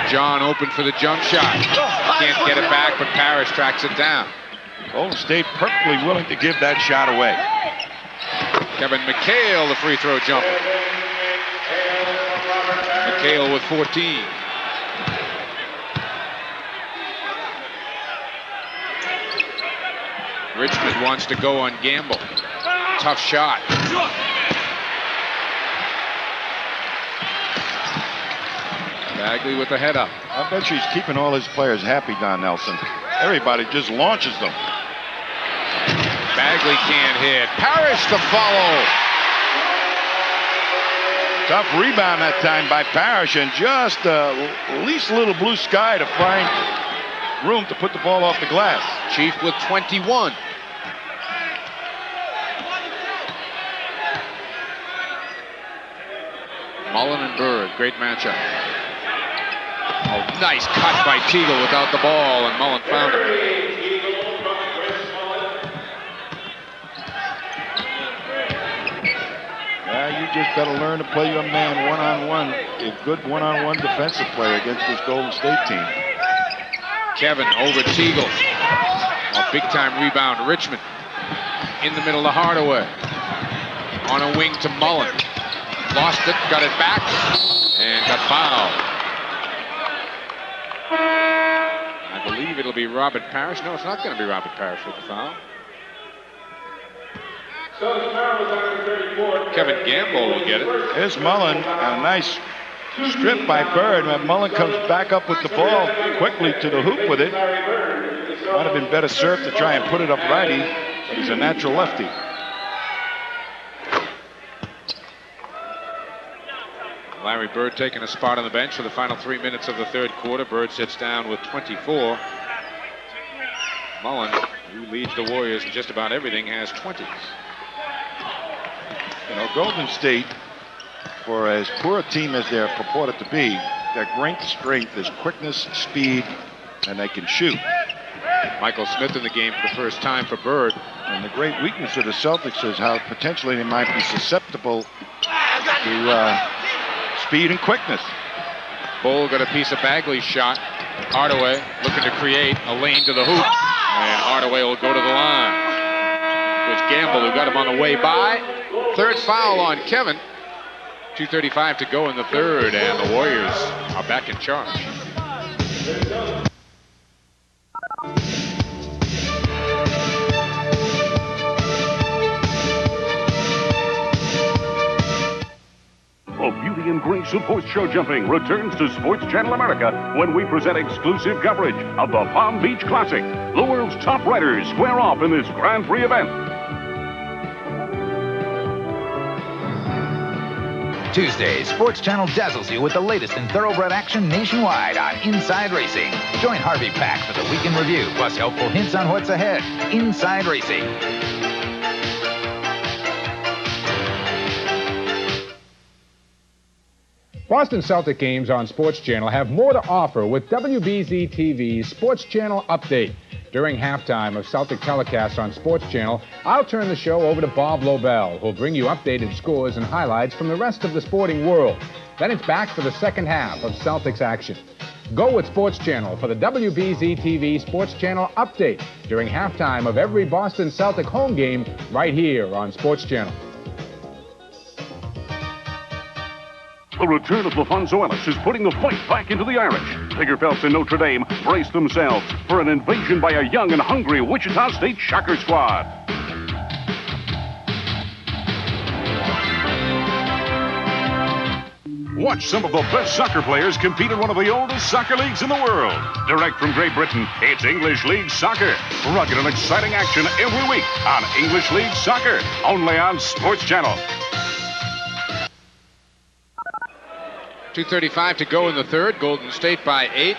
John open for the jump shot. Can't get it back, but Parrish tracks it down. Golden State perfectly willing to give that shot away. Kevin McHale, the free throw jumper. McHale with 14. Richmond wants to go on Gamble. Tough shot. Bagley with the head up. I bet you he's keeping all his players happy, Don Nelson. Everybody just launches them. Bagley can't hit. Parrish to follow. Tough rebound that time by Parrish, and just at least a little blue sky to find room to put the ball off the glass. Chief with 21. Mullen and Bird, great matchup. Oh, nice cut by Teagle without the ball, and Mullen found it. Yeah, you just better learn to play your man one-on-one. A good one-on-one defensive player against this Golden State team. Kevin over Teagle. A big-time rebound. Richmond in the middle to Hardaway. On a wing to Mullen. Lost it, got it back, and got fouled. I believe it'll be Robert Parrish. No, it's not going to be Robert Parrish with the foul. Kevin Gamble will get it. Here's Mullen, a nice strip by Bird. When Mullen comes back up with the ball quickly to the hoop with it. Might have been better served to try and put it up righty, but he's a natural lefty. Larry Bird taking a spot on the bench for the final 3 minutes of the third quarter. Bird sits down with 24. Mullen, who leads the Warriors in just about everything, has 20s. You know, Golden State, for as poor a team as they're purported to be, their great strength is quickness, speed, and they can shoot. Michael Smith in the game for the first time for Bird. And the great weakness of the Celtics is how potentially they might be susceptible to speed and quickness. Bull got a piece of Bagley's shot. Hardaway looking to create a lane to the hoop. And Hardaway will go to the line. There's Gamble, who got him on the way by. Third foul on Kevin. 2:35 to go in the third, and the Warriors are back in charge. The beauty and grace of horse show jumping returns to Sports Channel America when we present exclusive coverage of the Palm Beach Classic. The world's top riders square off in this Grand Prix event. Tuesday, Sports Channel dazzles you with the latest in thoroughbred action nationwide on Inside Racing. Join Harvey Pack for the weekend review, plus helpful hints on what's ahead. Inside Racing. Boston Celtic games on Sports Channel have more to offer with WBZ TV's Sports Channel Update. During halftime of Celtic telecasts on Sports Channel, I'll turn the show over to Bob Lobel, who'll bring you updated scores and highlights from the rest of the sporting world. Then it's back for the second half of Celtics action. Go with Sports Channel for the WBZ TV Sports Channel Update during halftime of every Boston Celtic home game right here on Sports Channel. The return of LaFonso Ellis is putting the fight back into the Irish. Tigger Phelps and Notre Dame brace themselves for an invasion by a young and hungry Wichita State Shocker squad. Watch some of the best soccer players compete in one of the oldest soccer leagues in the world. Direct from Great Britain, it's English League Soccer. Rugged and exciting action every week on English League Soccer, only on Sports Channel. 2:35 to go in the third. Golden State by 8.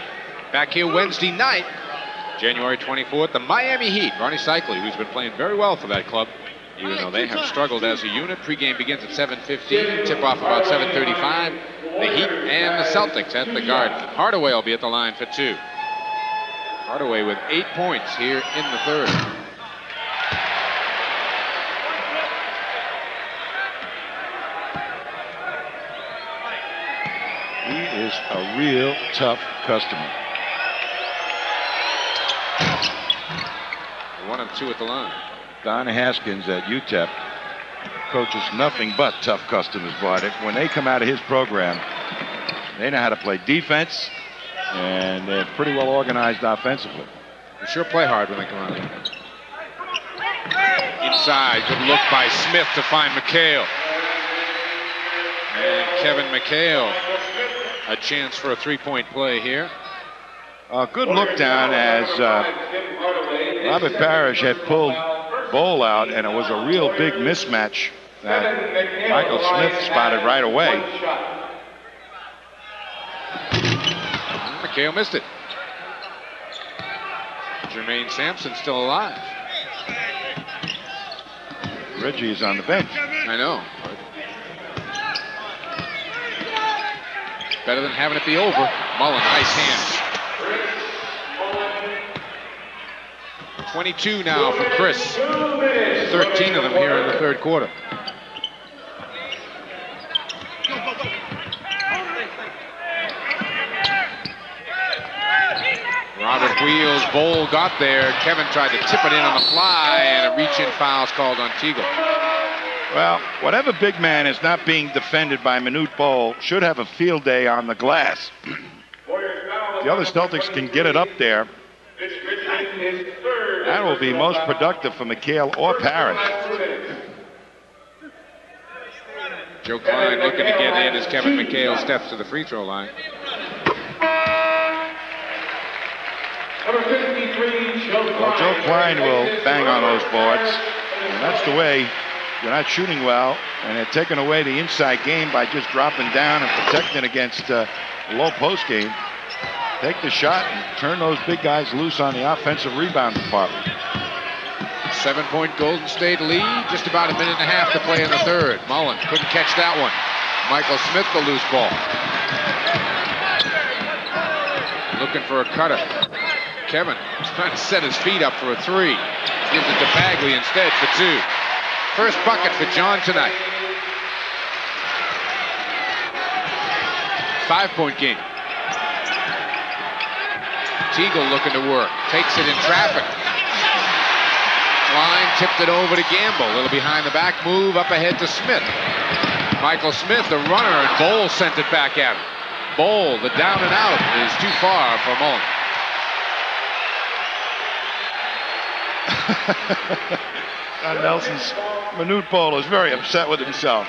Back here Wednesday night, January 24th, the Miami Heat. Ronnie Cycli, who's been playing very well for that club, even though they have struggled as a unit. Pregame begins at 7:15. Tip-off about 7:35. The Heat and the Celtics at the Garden. Hardaway will be at the line for 2. Hardaway with 8 points here in the third. He is a real tough customer. 1 of 2 at the line. Don Haskins at UTEP coaches nothing but tough customers, but when they come out of his program, they know how to play defense, and they're pretty well organized offensively. They sure play hard when they come out. Inside, good look by Smith to find McHale. And Kevin McHale, a chance for a 3-point play here. A good look down as Robert Parrish had pulled Bowl out, and it was a real big mismatch that Michael Smith spotted right away. McHale missed it. Jermaine Sampson still alive. Reggie is on the bench. I know. Better than having it be over. Mullen, nice hands. 22 now for Chris. 13 of them here in the third quarter. Robert wheels, Bowl got there. Kevin tried to tip it in on the fly, and a reach-in foul's called on Teagle. Well, whatever big man is not being defended by Manute Bowl should have a field day on the glass. The other Celtics can get it up there. That will be most productive for McHale or Parrish. Joe Klein looking to get in as Kevin McHale steps to the free throw line. Well, Joe Klein will bang on those boards. And that's the way. You're not shooting well, and they're taking away the inside game by just dropping down and protecting against low post game. Take the shot and turn those big guys loose on the offensive rebound department. 7-point Golden State lead, just about a minute and a half to play in the third. Mullen couldn't catch that one. Michael Smith the loose ball. Looking for a cutter. Kevin trying to set his feet up for a three. Gives it to Bagley instead for two. First bucket for John tonight. 5-point game. Teagle looking to work. Takes it in traffic. Klein tipped it over to Gamble. A little behind the back move up ahead to Smith. Michael Smith, the runner, and Bowl sent it back at him. Bowl, the down and out, is too far for Mullen. Don Nelson's Manute Bowl is very upset with himself.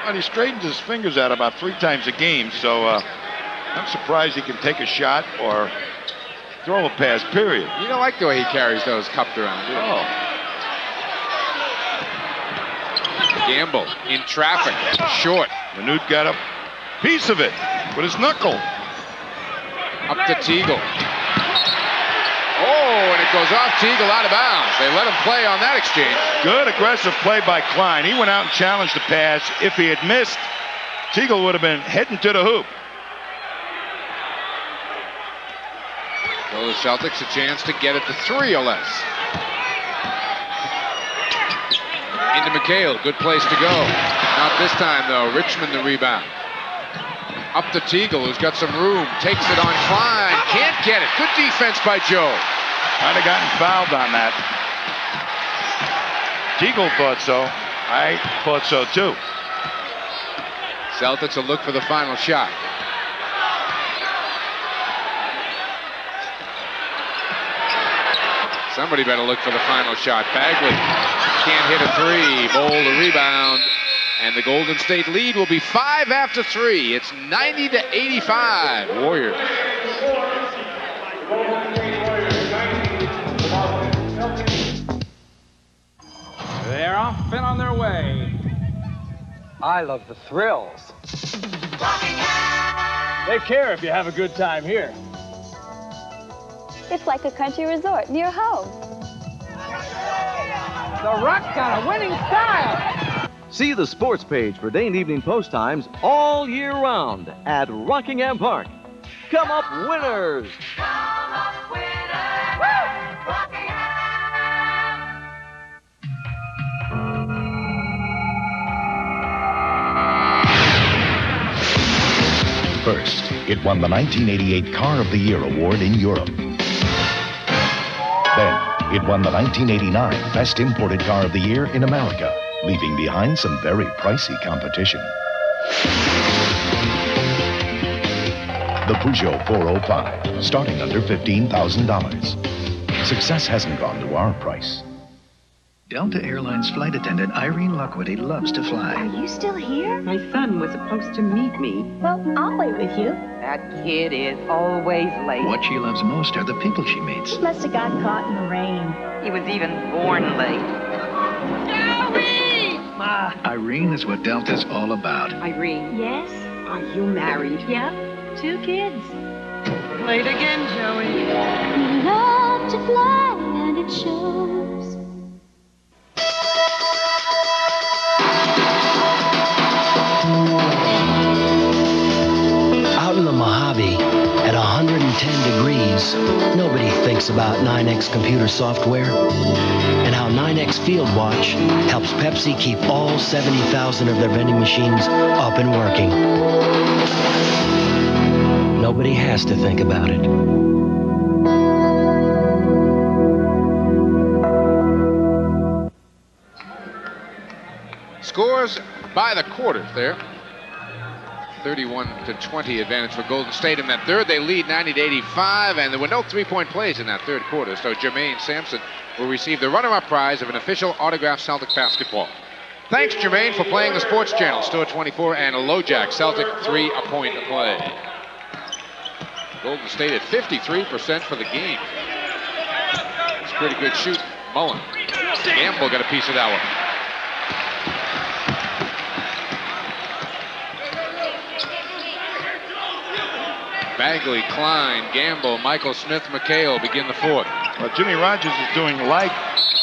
And he straightens his fingers out about 3 times a game, so I'm surprised he can take a shot or throw a pass, period. You don't like the way he carries those cupped around, do you? Oh. Gamble in traffic, short. Manute got a piece of it with his knuckle. Up to Teagle. Oh, and it goes off Teagle out of bounds. They let him play on that exchange. Good aggressive play by Klein. He went out and challenged the pass. If he had missed, Teagle would have been heading to the hoop. So the Celtics a chance to get it to 3 or less. Into McHale, good place to go. Not this time though, Richmond the rebound. Up to Teagle, who's got some room. Takes it on Klein, can't get it. Good defense by Joe. Might have gotten fouled on that. Teagle thought so. I thought so too. Celtics will look for the final shot. Somebody better look for the final shot. Bagley can't hit a three. Bowl the rebound. And the Golden State lead will be 5 after 3. It's 90-85. Warriors. They're off and on their way. I love the thrills. They care if you have a good time here. It's like a country resort near home. The Rock's got a winning style. See the sports page for day and evening post times all year round at Rockingham Park. Come up winners! Come up winners! Woo! Rockingham! First, it won the 1988 Car of the Year award in Europe. Then, it won the 1989 Best Imported Car of the Year in America, leaving behind some very pricey competition. The Peugeot 405, starting under $15,000. Success hasn't gone to our price. Delta Airlines flight attendant Irene Luckwitty loves to fly. Are you still here? My son was supposed to meet me. Well, I'll wait with you. That kid is always late. What she loves most are the people she meets. He must have got caught in the rain. He was even born late. Ma! Irene is what Delta's all about. Irene. Yes? Are you married? Yep. 2 kids. Late again, Joey. We love to fly and it shows. Out in the Mojave, at 110 degrees, nobody thinks about 9X computer software and how 9X Field Watch helps Pepsi keep all 70,000 of their vending machines up and working. Nobody has to think about it. Scores by the quarters there. 31-20 advantage for Golden State in that third. They lead 90-85, and there were no three-point plays in that third quarter, so Jermaine Sampson will receive the runner-up prize of an official autographed Celtic basketball. Thanks, Jermaine, for playing the Sports Channel. Store 24 and a LoJack Celtic 3-point play. Golden State at 53% for the game. It's a pretty good shoot. Mullen. Gamble got a piece of that one. Bagley, Klein, Gamble, Michael Smith, McHale begin the fourth. Well, Jimmy Rogers is doing light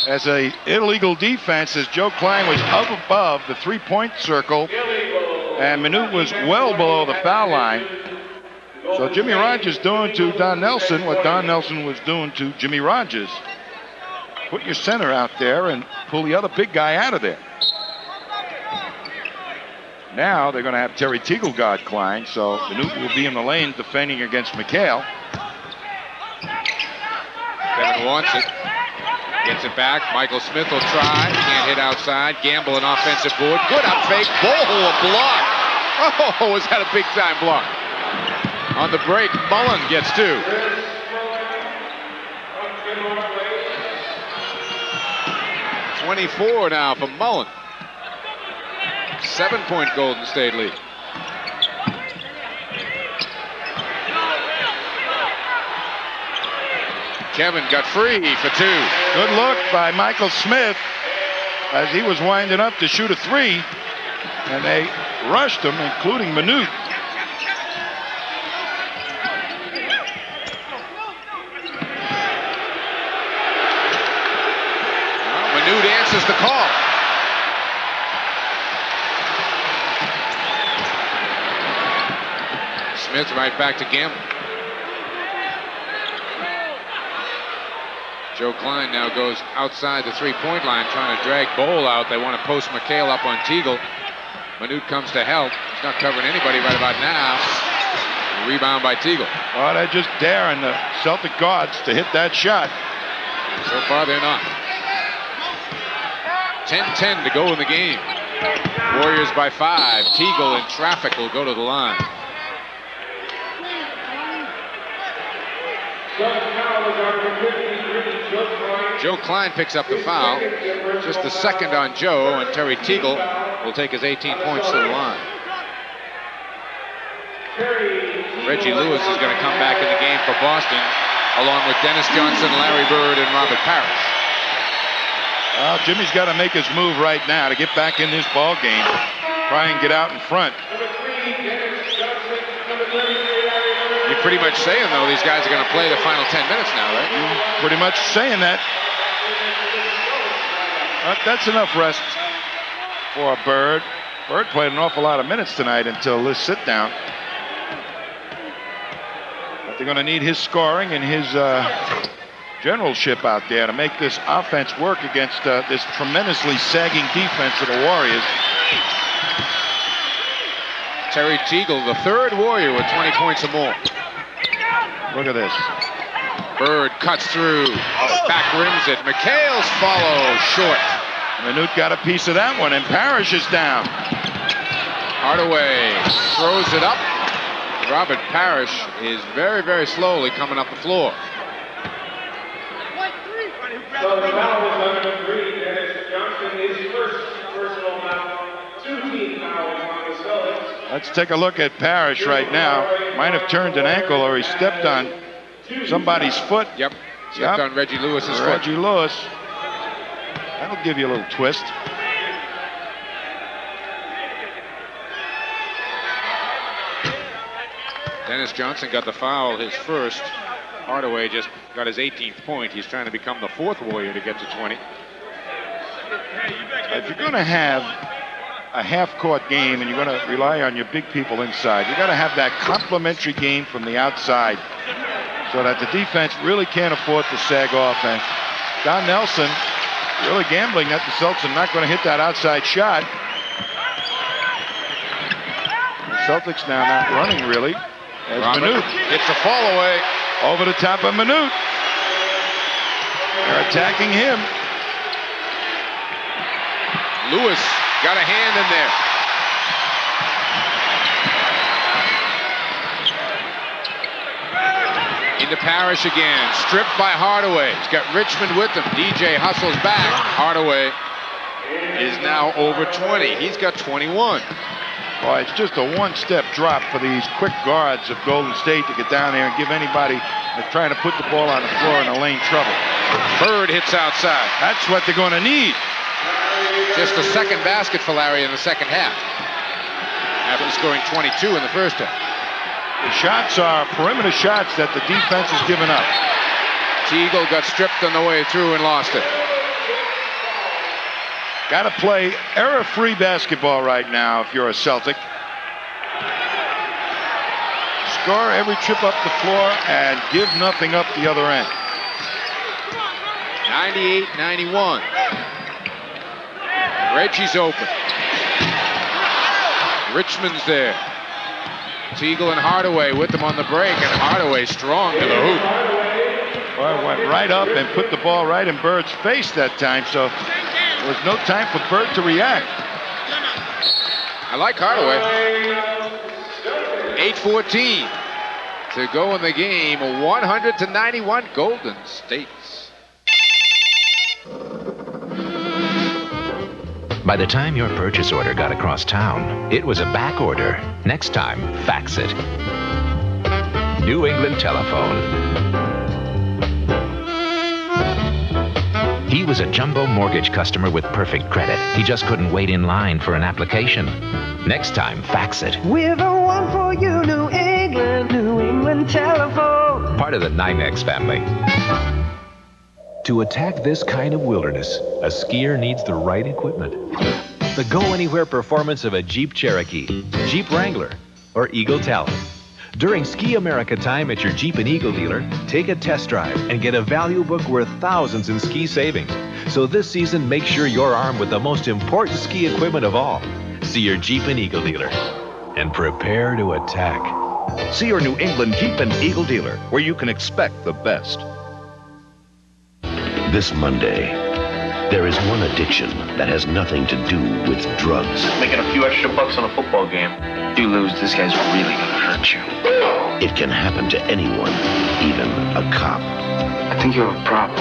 as a illegal defense as Joe Klein was up above the three-point circle and Minute was well below the foul line. So Jimmy Rogers doing to Don Nelson what Don Nelson was doing to Jimmy Rogers. Put your center out there and pull the other big guy out of there. Now they're going to have Terry Teagle guard Klein, so Minute will be in the lane defending against McHale. Kevin wants it. Gets it back. Michael Smith will try. Can't hit outside. Gamble an offensive board. Good up fake. Bull a block. Oh, was that a big time block? On the break, Mullen gets 2. .24 now for Mullen. 7-point Golden State lead. Kevin got free for 2. Good look by Michael Smith as he was winding up to shoot a 3. And they rushed him, including Minute. Well, Minute answers the call. Smith right back to Gamble. Joe Klein now goes outside the three-point line trying to drag Bowl out. They want to post McHale up on Teagle. Minute comes to help. He's not covering anybody right about now. Rebound by Teagle. Oh, they're just daring the Celtic guards to hit that shot. So far, they're not. 10-10 to go in the game. Warriors by 5. Teagle in traffic will go to the line. Joe Klein picks up the foul. Just the second on Joe, and Terry Teagle will take his 18 points to the line. Reggie Lewis is going to come back in the game for Boston, along with Dennis Johnson, Larry Bird, and Robert Parrish. Well, Jimmy's got to make his move right now to get back in this ball game. Try and get out in front. You're pretty much saying, though, these guys are going to play the final 10 minutes now, right? Pretty much saying that. But that's enough rest for Bird. Bird played an awful lot of minutes tonight until this sit-down. But they're going to need his scoring and his generalship out there to make this offense work against this tremendously sagging defense of the Warriors. Terry Teagle, the third Warrior with 20 points or more. Look at this. Bird cuts through, back rims it. McHale's follow short. Minute got a piece of that one, and Parrish is down. Hardaway throws it up. Robert Parrish is very, very slowly coming up the floor. So the foul is on number 3, Dennis Let's take a look at Parrish right now. Might have turned an ankle or he stepped on somebody's foot. Yep. Stepped on Reggie Lewis's foot. Reggie Lewis. That'll give you a little twist. Dennis Johnson got the foul, his first. Hardaway just got his 18th point. He's trying to become the fourth Warrior to get to 20. If you're going to have a half-court game and you're going to rely on your big people inside, you got to have that complementary game from the outside so that the defense really can't afford to sag off. And Don Nelson really gambling that the Celtics are not going to hit that outside shot. The Celtics now not running really. As Manute hits a fall away. Over the top of Manute. They're attacking him. Lewis got a hand in there. Into Parrish again. Stripped by Hardaway. He's got Richmond with him. DJ hustles back. Hardaway is now over 20. He's got 21. Boy, it's just a one-step drop for these quick guards of Golden State to get down there and give anybody that's trying to put the ball on the floor in the lane trouble. Bird hits outside. That's what they're going to need. Just the second basket for Larry in the second half, after scoring 22 in the first half. The shots are perimeter shots that the defense has given up. Teagle got stripped on the way through and lost it. Got to play error-free basketball right now if you're a Celtic. Score every trip up the floor and give nothing up the other end. 98-91. Reggie's open. Richmond's there. Teagle and Hardaway with them on the break, and Hardaway strong to the hoop. Well, went right up and put the ball right in Bird's face that time, so there was no time for Bird to react. I like Hardaway. 8:14 to go in the game. 100-91 Golden State. By the time your purchase order got across town, it was a back order. Next time, fax it. New England Telephone. He was a jumbo mortgage customer with perfect credit. He just couldn't wait in line for an application. Next time, fax it. We're the one for you, New England Telephone. Part of the 9X family. To attack this kind of wilderness, a skier needs the right equipment. The go-anywhere performance of a Jeep Cherokee, Jeep Wrangler, or Eagle Talon. During Ski America time at your Jeep and Eagle dealer, take a test drive and get a value book worth thousands in ski savings. So this season, make sure you're armed with the most important ski equipment of all. See your Jeep and Eagle dealer and prepare to attack. See your New England Jeep and Eagle dealer, where you can expect the best. This Monday, there is one addiction that has nothing to do with drugs. Making a few extra bucks on a football game. You lose, this guy's really gonna hurt you. It can happen to anyone, even a cop. I think you have a problem.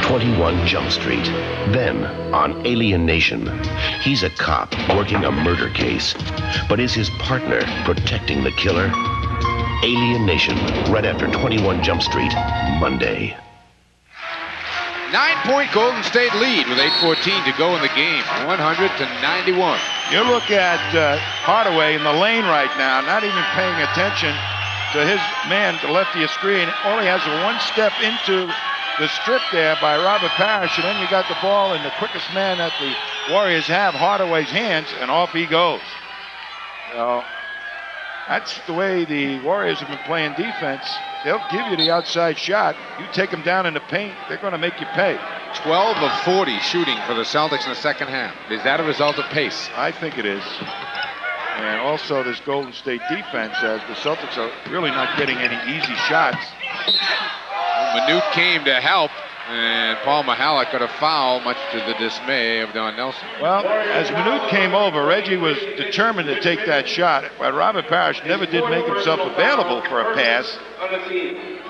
21 Jump Street. Then, on Alien Nation, he's a cop working a murder case, but is his partner protecting the killer? Alien Nation, right after 21 Jump Street, Monday. 9-point Golden State lead with 8:14 to go in the game. 100-91. You look at Hardaway in the lane right now, not even paying attention to his man to lefty of screen. Only has a one step into the strip there by Robert Parrish, and then you got the ball in the quickest man that the Warriors have, Hardaway's hands, and off he goes. So that's the way the Warriors have been playing defense. They'll give you the outside shot. You take them down in the paint, they're going to make you pay. 12 of 40 shooting for the Celtics in the second half. Is that a result of pace? I think it is. And also this Golden State defense, as the Celtics are really not getting any easy shots. Manute came to help, and Paul Mihalik got a foul, much to the dismay of Don Nelson. Well, as Manute came over, Reggie was determined to take that shot, but Robert Parrish never did make himself available for a pass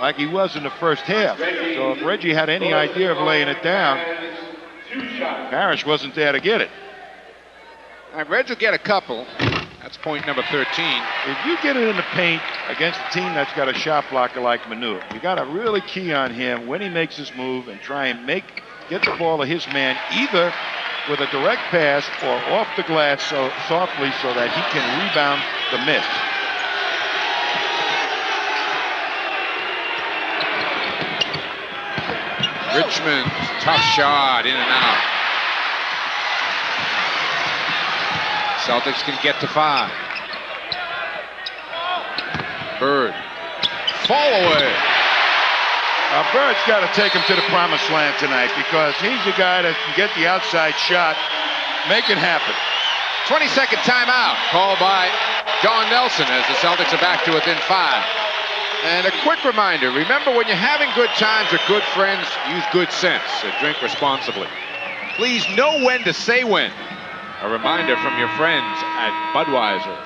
like he was in the first half. So if Reggie had any idea of laying it down, Parrish wasn't there to get it. All right, Reggie will get a couple. That's point number 13. If you get it in the paint against a team that's got a shot blocker like Manu, you got to really key on him when he makes his move and try and get the ball to his man either with a direct pass or off the glass softly so that he can rebound the miss. Richmond, tough shot, in and out. Celtics can get to 5. Bird, fall away. Bird's got to take him to the promised land tonight because he's the guy that can get the outside shot, make it happen. 20-second timeout called by Don Nelson as the Celtics are back to within 5. And a quick reminder, remember when you're having good times with good friends, use good sense and drink responsibly. Please know when to say when. A reminder from your friends at Budweiser.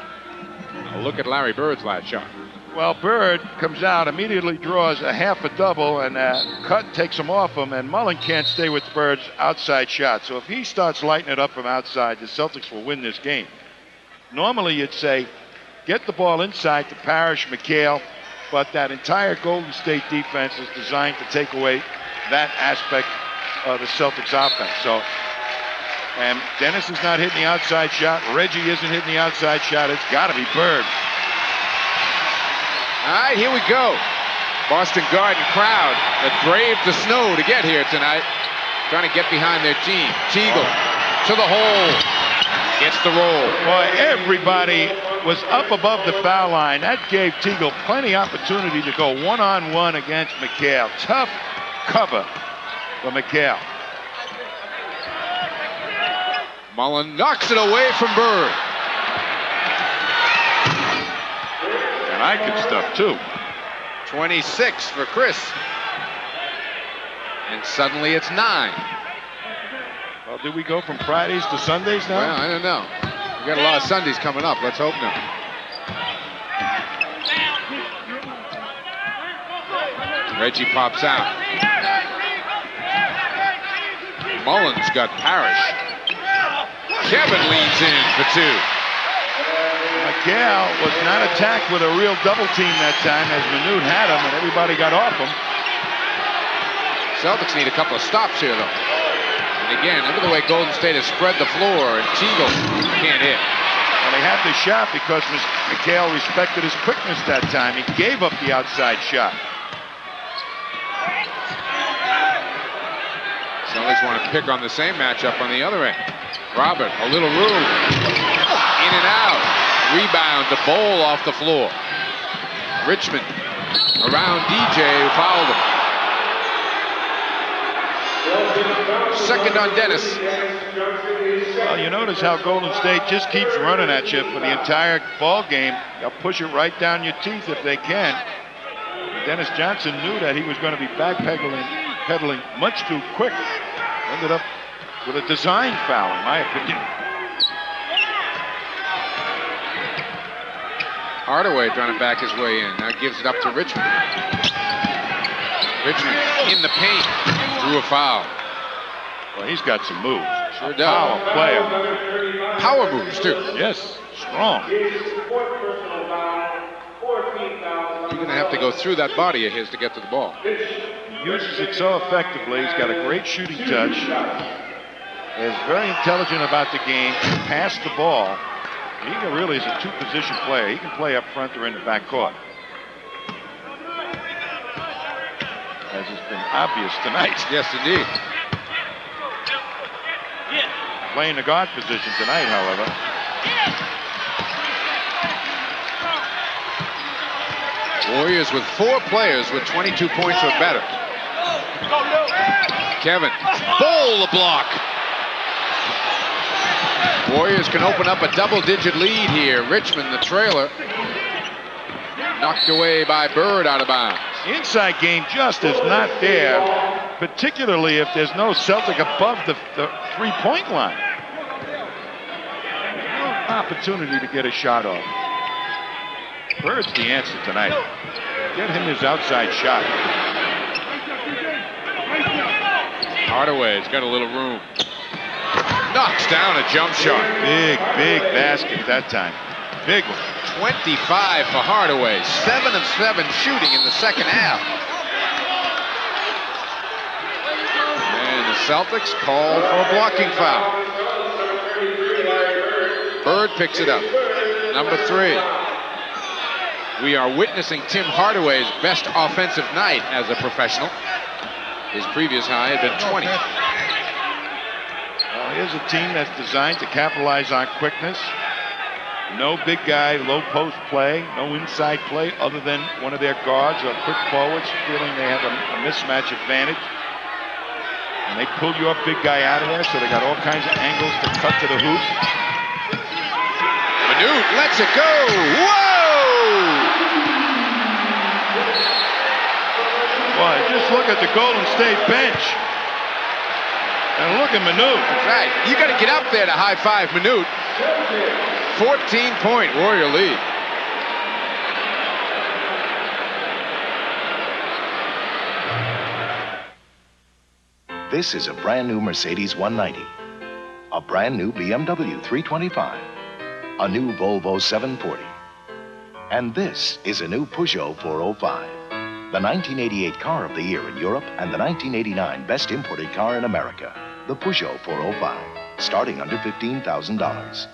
A look at Larry Bird's last shot. Well, Bird comes out, immediately draws a half a double, and cut takes him off him, and Mullen can't stay with Bird's outside shot. So if he starts lighting it up from outside, the Celtics will win this game. Normally you'd say, get the ball inside to Parrish, McHale, but that entire Golden State defense is designed to take away that aspect of the Celtics offense. So, and Dennis is not hitting the outside shot. Reggie isn't hitting the outside shot. It's got to be Bird. All right, here we go. Boston Garden crowd that braved the snow to get here tonight, trying to get behind their team. Teagle to the hole, gets the roll. Boy, everybody was up above the foul line. That gave Teagle plenty opportunity to go one-on-one against McHale. Tough cover for McHale. Mullen knocks it away from Bird. And I could stuff too. 26 for Chris. And suddenly it's 9. Well, do we go from Fridays to Sundays now? Well, I don't know. We got a lot of Sundays coming up. Let's hope not. Reggie pops out. Mullen's got Parrish. Kevin leans in for 2. McHale was not attacked with a real double team that time as Manute had him and everybody got off him. Celtics need a couple of stops here though. And again, look at the way Golden State has spread the floor and Teagle can't hit. Well, they had the shot because McHale respected his quickness that time. He gave up the outside shot. Celtics want to pick on the same matchup on the other end. Robert, a little room. In and out. Rebound to Bowl off the floor. Richmond around DJ who fouled him. Second on Dennis. Well, you notice how Golden State just keeps running at you for the entire ball game. They'll push it right down your teeth if they can. Dennis Johnson knew that he was going to be pedaling much too quick. Ended up with a design foul, in my opinion. Hardaway trying to back his way in. Now gives it up to Richmond. Richmond in the paint. Drew a foul. Well, he's got some moves. Sure does. Power player. Power moves, too. Yes, strong. You're going to have to go through that body of his to get to the ball. He uses it so effectively. He's got a great shooting touch. Is very intelligent about the game. Pass the ball. He really is a two-position player. He can play up front or in the backcourt. As has been obvious tonight. Yes, indeed. Playing the guard position tonight, however. Warriors with 4 players with 22 points or better. Kevin, Bowl the block. Warriors can open up a double-digit lead here. Richmond, the trailer, knocked away by Bird out of bounds. The inside game just is not there, particularly if there's no Celtic above the three-point line. No opportunity to get a shot off. Bird's the answer tonight. Get him his outside shot. Hardaway's got a little room. Knocks down a jump shot. Big basket that time. Big one. 25 for Hardaway. 7 of 7 shooting in the second half. And the Celtics call for a blocking foul. Bird picks it up. Number 3. We are witnessing Tim Hardaway's best offensive night as a professional. His previous high had been 20. Well, here's a team that's designed to capitalize on quickness. No big guy, low post play, no inside play other than one of their guards or quick forwards feeling they have a mismatch advantage. And they pull your big guy out of there, so they got all kinds of angles to cut to the hoop. Manute lets it go. Whoa! Boy, just look at the Golden State bench. And look at Manute. That's right. You got to get up there to high five Manute. 14-point Warrior lead. This is a brand new Mercedes 190, a brand new BMW 325, a new Volvo 740, and this is a new Peugeot 405, the 1988 car of the year in Europe and the 1989 best imported car in America, the Peugeot 405, starting under $15,000.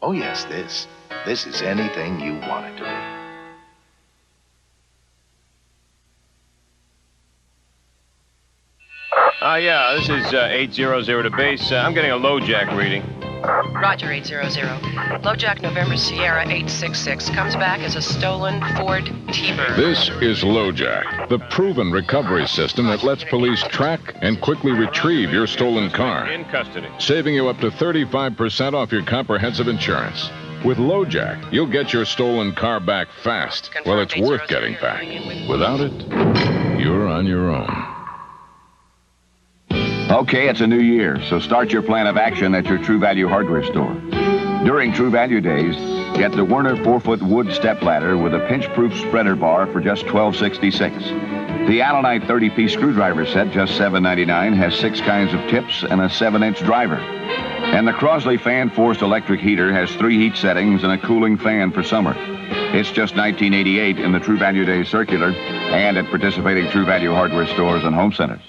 Oh yes, this is anything you want it to be. Yeah, this is 800 to base. I'm getting a low jack reading. Roger, 800. LoJack November Sierra 866 comes back as a stolen Ford T-Bird. This is LoJack, the proven recovery system that lets police track and quickly retrieve your stolen car, In custody. saving you up to 35% off your comprehensive insurance. With LoJack, you'll get your stolen car back fast. Well, it's worth getting back. Without it, you're on your own. Okay, it's a new year, so start your plan of action at your True Value hardware store. During True Value days, get the Werner 4-foot wood stepladder with a pinch-proof spreader bar for just $12.66. The Allenite 30-piece screwdriver set, just $7.99, has 6 kinds of tips and a 7-inch driver. And the Crosley fan forced electric heater has 3 heat settings and a cooling fan for summer. It's just $19.88 in the True Value Day circular and at participating True Value hardware stores and home centers.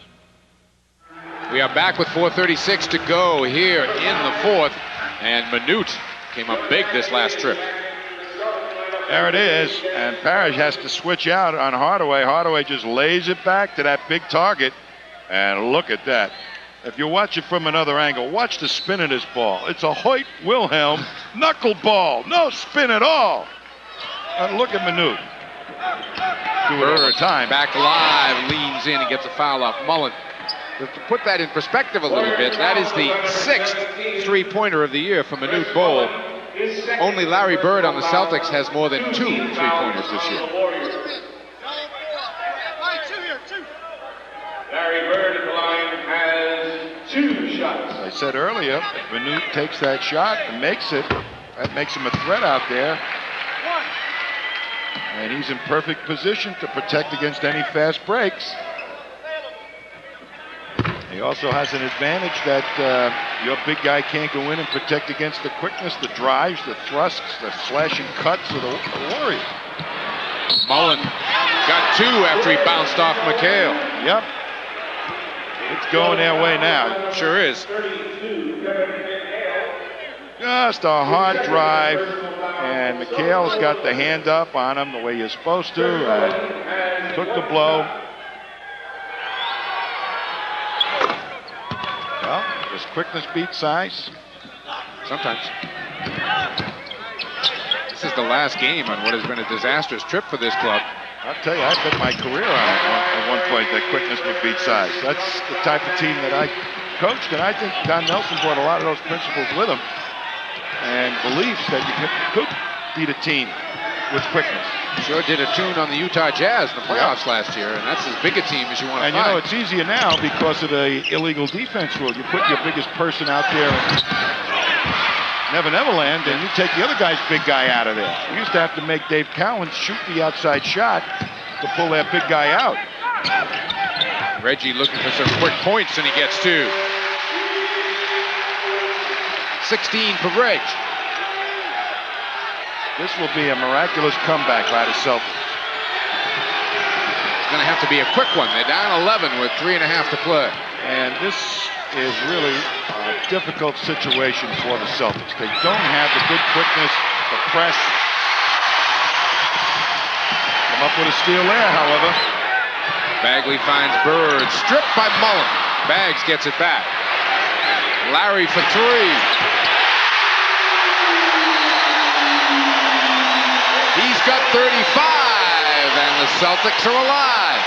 We are back with 4:36 to go here in the fourth. And Manute came up big this last trip. There it is. And Parrish has to switch out on Hardaway. Hardaway just lays it back to that big target. And look at that. If you watch it from another angle, watch the spin of this ball. It's a Hoyt Wilhelm knuckleball. No spin at all. And look at Manute. Do it all the time. Back live, leans in and gets a foul off Mullen. To put that in perspective a little bit, that is the 6th three-pointer of the year for Manute Bol. Only Larry Bird on the Celtics has more than 2 three-pointers this year. Larry Bird at the line has 2 shots. As I said earlier, if Manute takes that shot and makes it, that makes him a threat out there. And he's in perfect position to protect against any fast breaks. He also has an advantage that your big guy can't go in and protect against the quickness, the drives, the thrusts, the slashing cuts of the Warriors. Mullen got 2 after he bounced off McHale. Yep. It's going their way now. Sure is. Just a hard drive, and McHale's got the hand up on him the way you're supposed to. Took the blow. Well, does quickness beat size? Sometimes. This is the last game on what has been a disastrous trip for this club. I'll tell you, I bet my career on it at one point that quickness would beat size. That's the type of team that I coached, and I think Don Nelson brought a lot of those principles with him and beliefs that you could beat a team with quickness. Sure did a tune on the Utah Jazz in the playoffs last year, and that's as big a team as you want to find. And you know, it's easier now because of the illegal defense rule. You put your biggest person out there in Neverland, and you take the other guy's big guy out of there. We used to have to make Dave Cowan shoot the outside shot to pull that big guy out. Reggie looking for some quick points, and he gets 2. 16 for Reg. This will be a miraculous comeback by the Celtics. It's going to have to be a quick one. They're down 11 with 3.5 to play. And this is really a difficult situation for the Celtics. They don't have the good quickness, the press. Come up with a steal there, however. Bagley finds Bird, stripped by Mullen. Baggs gets it back. Larry for three. He's got 35, and the Celtics are alive.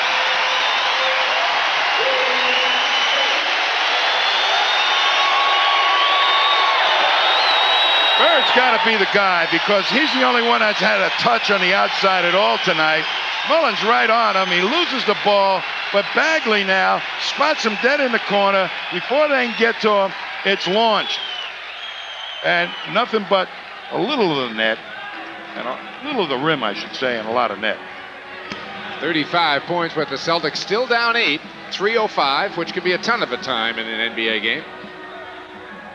Bird's got to be the guy because he's the only one that's had a touch on the outside at all tonight. Mullen's right on him. He loses the ball, but Bagley now spots him dead in the corner. Before they can get to him, it's launched. And nothing but a little of the net, and a little of the rim, I should say, and a lot of net. 35 points, but the Celtics still down 8, 3:05, which could be a ton of a time in an NBA game.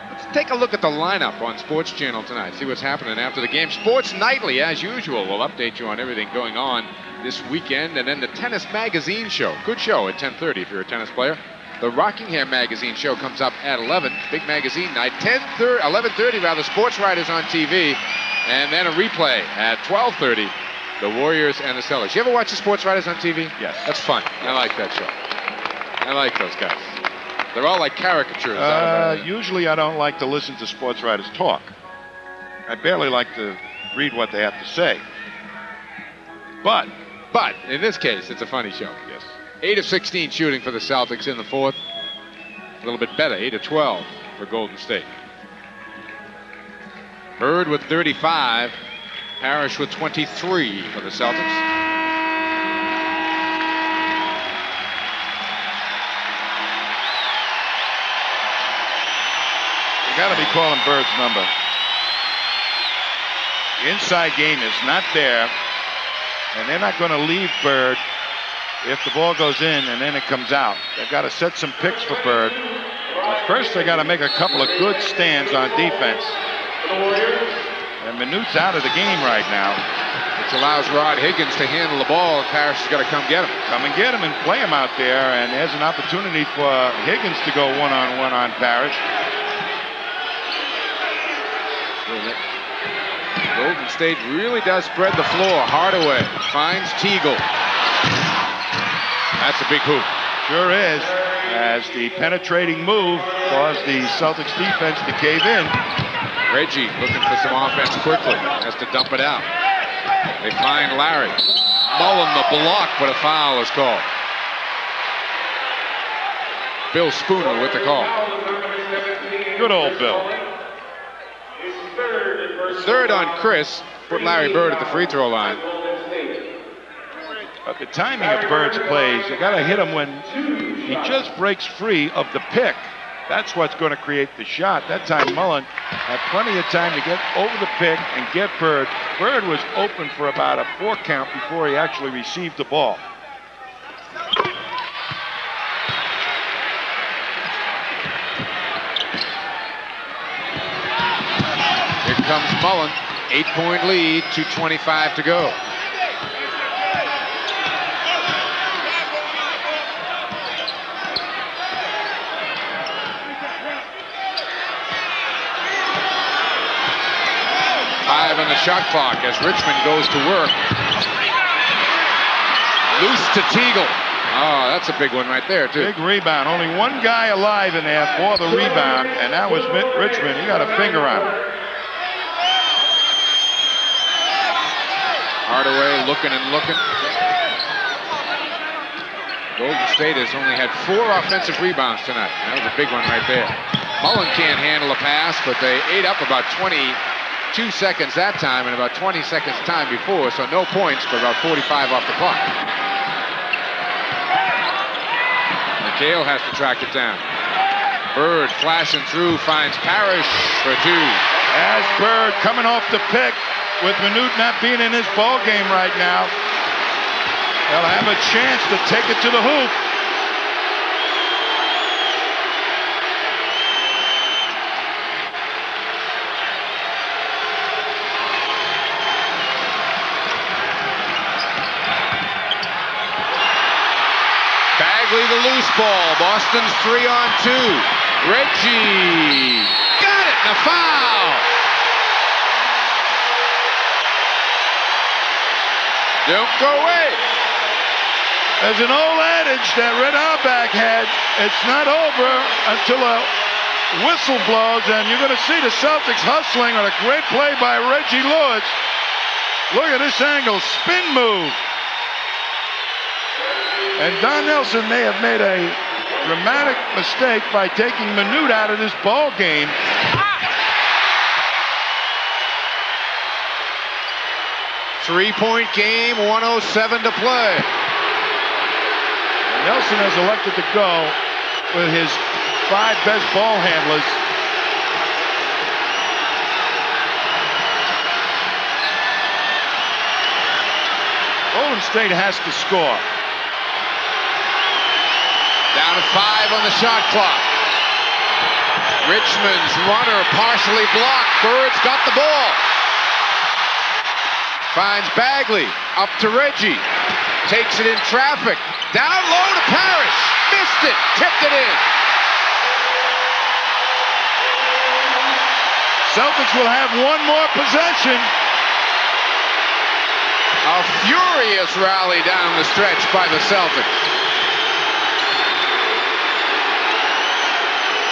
Let's take a look at the lineup on Sports Channel tonight, see what's happening after the game. Sports Nightly, as usual, will update you on everything going on this weekend, and then the Tennis Magazine show. Good show at 10:30 if you're a tennis player. The Rockingham Magazine show comes up at 11, big magazine night. 11:30 rather, Sports Writers on TV, and then a replay at 12:30. The Warriors and the Celtics. You ever watch the Sports Writers on TV? Yes. That's fun. I like that show. I like those guys. They're all like caricatures. Usually I don't like to listen to sports writers talk. I barely like to read what they have to say. But in this case, it's a funny show. Yes. 8 of 16 shooting for the Celtics in the fourth. A little bit better, 8 of 12 for Golden State. Bird with 35. Parrish with 23 for the Celtics. You got to be calling Bird's number. The inside game is not there, and they're not going to leave Bird if the ball goes in and then it comes out. They've got to set some picks for Bird. But first, they got to make a couple of good stands on defense. And Minute's out of the game right now. Which allows Rod Higgins to handle the ball, and Parrish has got to come get him. Come and get him and play him out there, and there's an opportunity for Higgins to go one-on-one on Parrish. Golden State really does spread the floor. Hardaway finds Teagle. That's a big hoop. Sure is, as the penetrating move caused the Celtics defense to cave in. Reggie looking for some offense quickly. Has to dump it out. They find Larry. Mullen the block, but a foul is called. Bill Spooner with the call. Good old Bill. Third on Chris. Put Larry Bird at the free throw line. But the timing of Bird's plays, you got to hit him when he just breaks free of the pick. That's what's going to create the shot. That time Mullen had plenty of time to get over the pick and get Bird. Bird was open for about a 4 count before he actually received the ball. Here comes Mullen. 8-point lead, 2:25 to go. On the shot clock as Richmond goes to work. Loose to Teagle. Oh, that's a big one right there, too. Big rebound. Only one guy alive in there for the rebound, and that was Richmond. He got a finger on it. Hardaway looking and looking. Golden State has only had 4 offensive rebounds tonight. That was a big one right there. Mullen can't handle a pass, but they ate up about 22 seconds that time and about 20 seconds the time before, so no points, but about 45 off the clock. McHale has to track it down. Bird flashing through, finds Parrish for 2. As Bird coming off the pick, with Minute not being in his ball game right now, they'll have a chance to take it to the hoop. Bagley the loose ball. Boston's 3-on-2. Reggie got it, and a foul. Don't go away. There's an old adage that Red Auerbach had, it's not over until a whistle blows, and you're going to see the Celtics hustling on a great play by Reggie Lewis. Look at this angle, spin move. And Don Nelson may have made a dramatic mistake by taking Minute out of this ball game. Three-point game, 1:07 to play. Nelson has elected to go with his 5 best ball handlers. Golden State has to score. Down to 5 on the shot clock. Richmond's runner partially blocked. Bird's got the ball. Finds Bagley, up to Reggie. Takes it in traffic. Down low to Parrish. Missed it, tipped it in. Celtics will have one more possession. A furious rally down the stretch by the Celtics.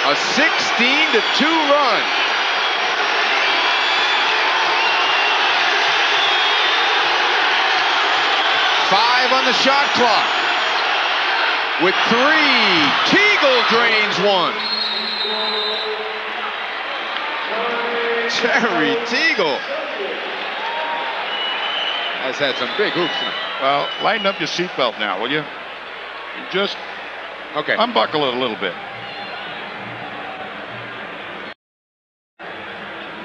A 16-2 run. Five on the shot clock. With 3, Teagle drains one. Jerry Teagle has had some big hoops tonight. Well, lighten up your seatbelt now, will you? Just unbuckle it a little bit.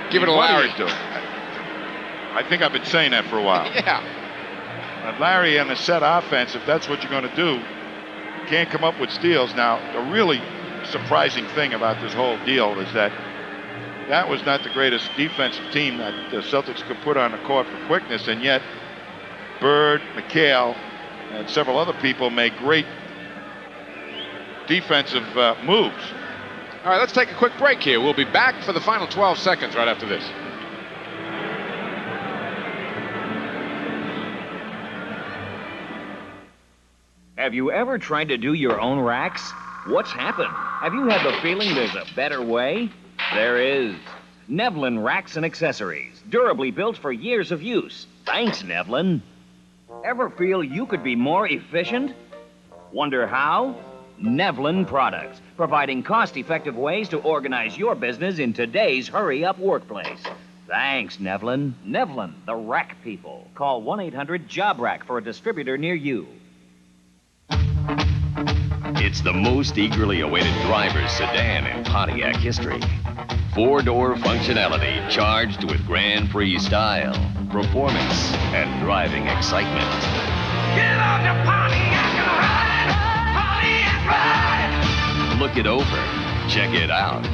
Give it a Larry. I think I've been saying that for a while. Yeah. But Larry and the set offense, if that's what you're going to do, can't come up with steals. Now, the really surprising thing about this whole deal is that was not the greatest defensive team that the Celtics could put on the court for quickness, and yet Bird, McHale, and several other people made great defensive moves. All right, let's take a quick break here. We'll be back for the final 12 seconds right after this. Have you ever tried to do your own racks? What's happened? Have you had the feeling there's a better way? There is. Nevlin Racks and Accessories, durably built for years of use. Thanks, Nevlin. Ever feel you could be more efficient? Wonder how? Nevlin Products, providing cost-effective ways to organize your business in today's hurry-up workplace. Thanks, Nevlin. Nevlin, the rack people. Call 1-800-JOB-RACK for a distributor near you. It's the most eagerly awaited driver's sedan in Pontiac history. 4-door functionality charged with Grand Prix style, performance, and driving excitement. Get on your Pontiac and ride! Pontiac ride! Look it over, check it out,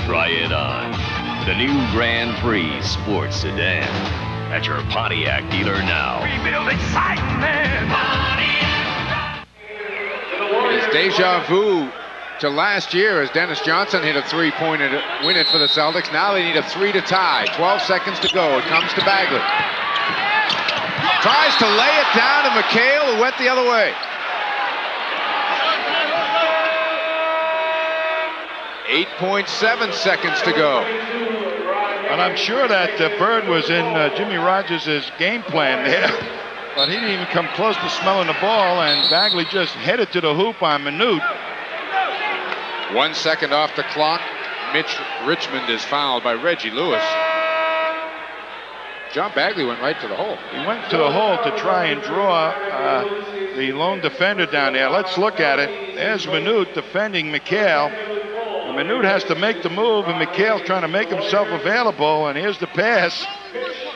try it on. The new Grand Prix Sports Sedan at your Pontiac dealer now. We build excitement! Pontiac! It is deja vu to last year as Dennis Johnson hit a three-pointer to win it for the Celtics. Now they need a 3 to tie. 12 seconds to go. It comes to Bagley. Tries to lay it down to McHale, who went the other way. 8.7 seconds to go. And I'm sure that Bird was in Jimmy Rogers' game plan there. But he didn't even come close to smelling the ball, and Bagley just headed to the hoop on Minute. 1 second off the clock. Richmond is fouled by Reggie Lewis. John Bagley went right to the hole. He went to the hole to try and draw the lone defender down there. Let's look at it. There's Minute defending McHale. And Minute has to make the move, and McHale's trying to make himself available, and here's the pass.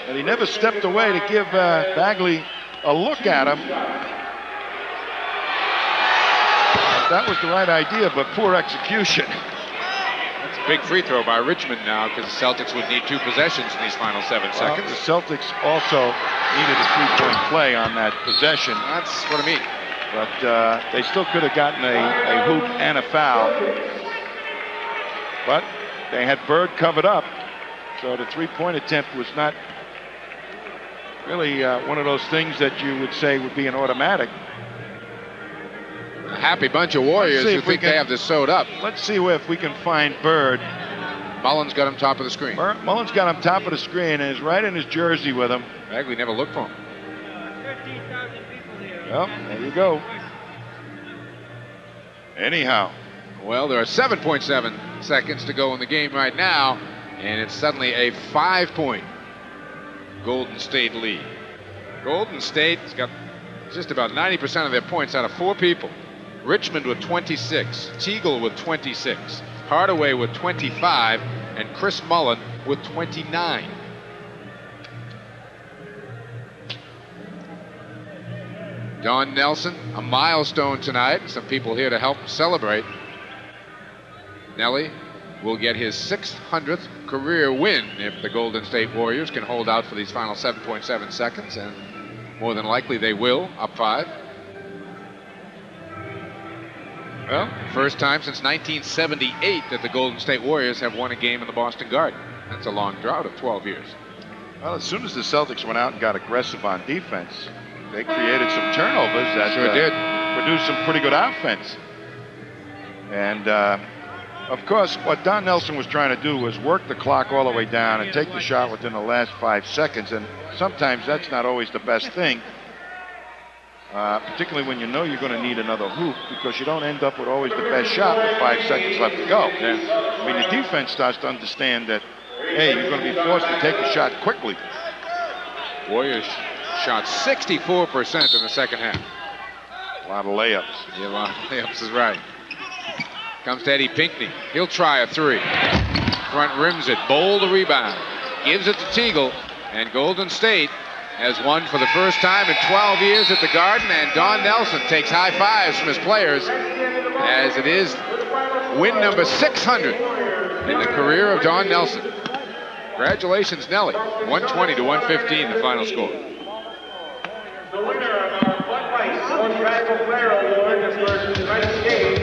And he never stepped away to give Bagley a look at him. That was the right idea, but poor execution. That's a big free throw by Richmond now, because the Celtics would need 2 possessions in these final 7 seconds. The Celtics also needed a 3-point play on that possession. That's what I mean. But they still could have gotten a hoop and a foul. But they had Bird covered up. So the three-point attempt was not really one of those things that you would say would be an automatic. A happy bunch of Warriors who think they have this sewed up. Let's see if we can find Bird. Mullins got him top of the screen. Mullins got him top of the screen and is right in his jersey with him. Bagley never looked for him. Well, there you go. Anyhow. Well, there are 7.7 seconds to go in the game right now, and it's suddenly a 5-point Golden State lead. Golden State's got just about 90% of their points out of 4 people. Richmond with 26, Teagle with 26, Hardaway with 25, and Chris Mullin with 29. Don Nelson, a milestone tonight. Some people here to help celebrate. Nelly will get his 600th career win if the Golden State Warriors can hold out for these final 7.7 seconds, and more than likely they will, up 5. Well, first time since 1978 that the Golden State Warriors have won a game in the Boston Garden. That's a long drought of 12 years. Well, as soon as the Celtics went out and got aggressive on defense, they created some turnovers that sure did. Produced some pretty good offense. And, of course, what Don Nelson was trying to do was work the clock all the way down and take the shot within the last 5 seconds. And sometimes that's not always the best thing. Particularly when you know you're going to need another hoop, because you don't end up with always the best shot with 5 seconds left to go. Yeah. I mean, the defense starts to understand that, hey, you're going to be forced to take a shot quickly. Warriors shot 64% in the second half. A lot of layups. Yeah, a lot of layups is right. Comes to Eddie Pinckney. He'll try a 3. Front rims it. Bowl the rebound. Gives it to Teagle. And Golden State has won for the first time in 12 years at the Garden, and Don Nelson takes high fives from his players as it is win number 600 in the career of Don Nelson. Congratulations, Nelly. 120 to 115, the final score. The winner of our Bud Rice Most Valuable Player Award for tonight's game.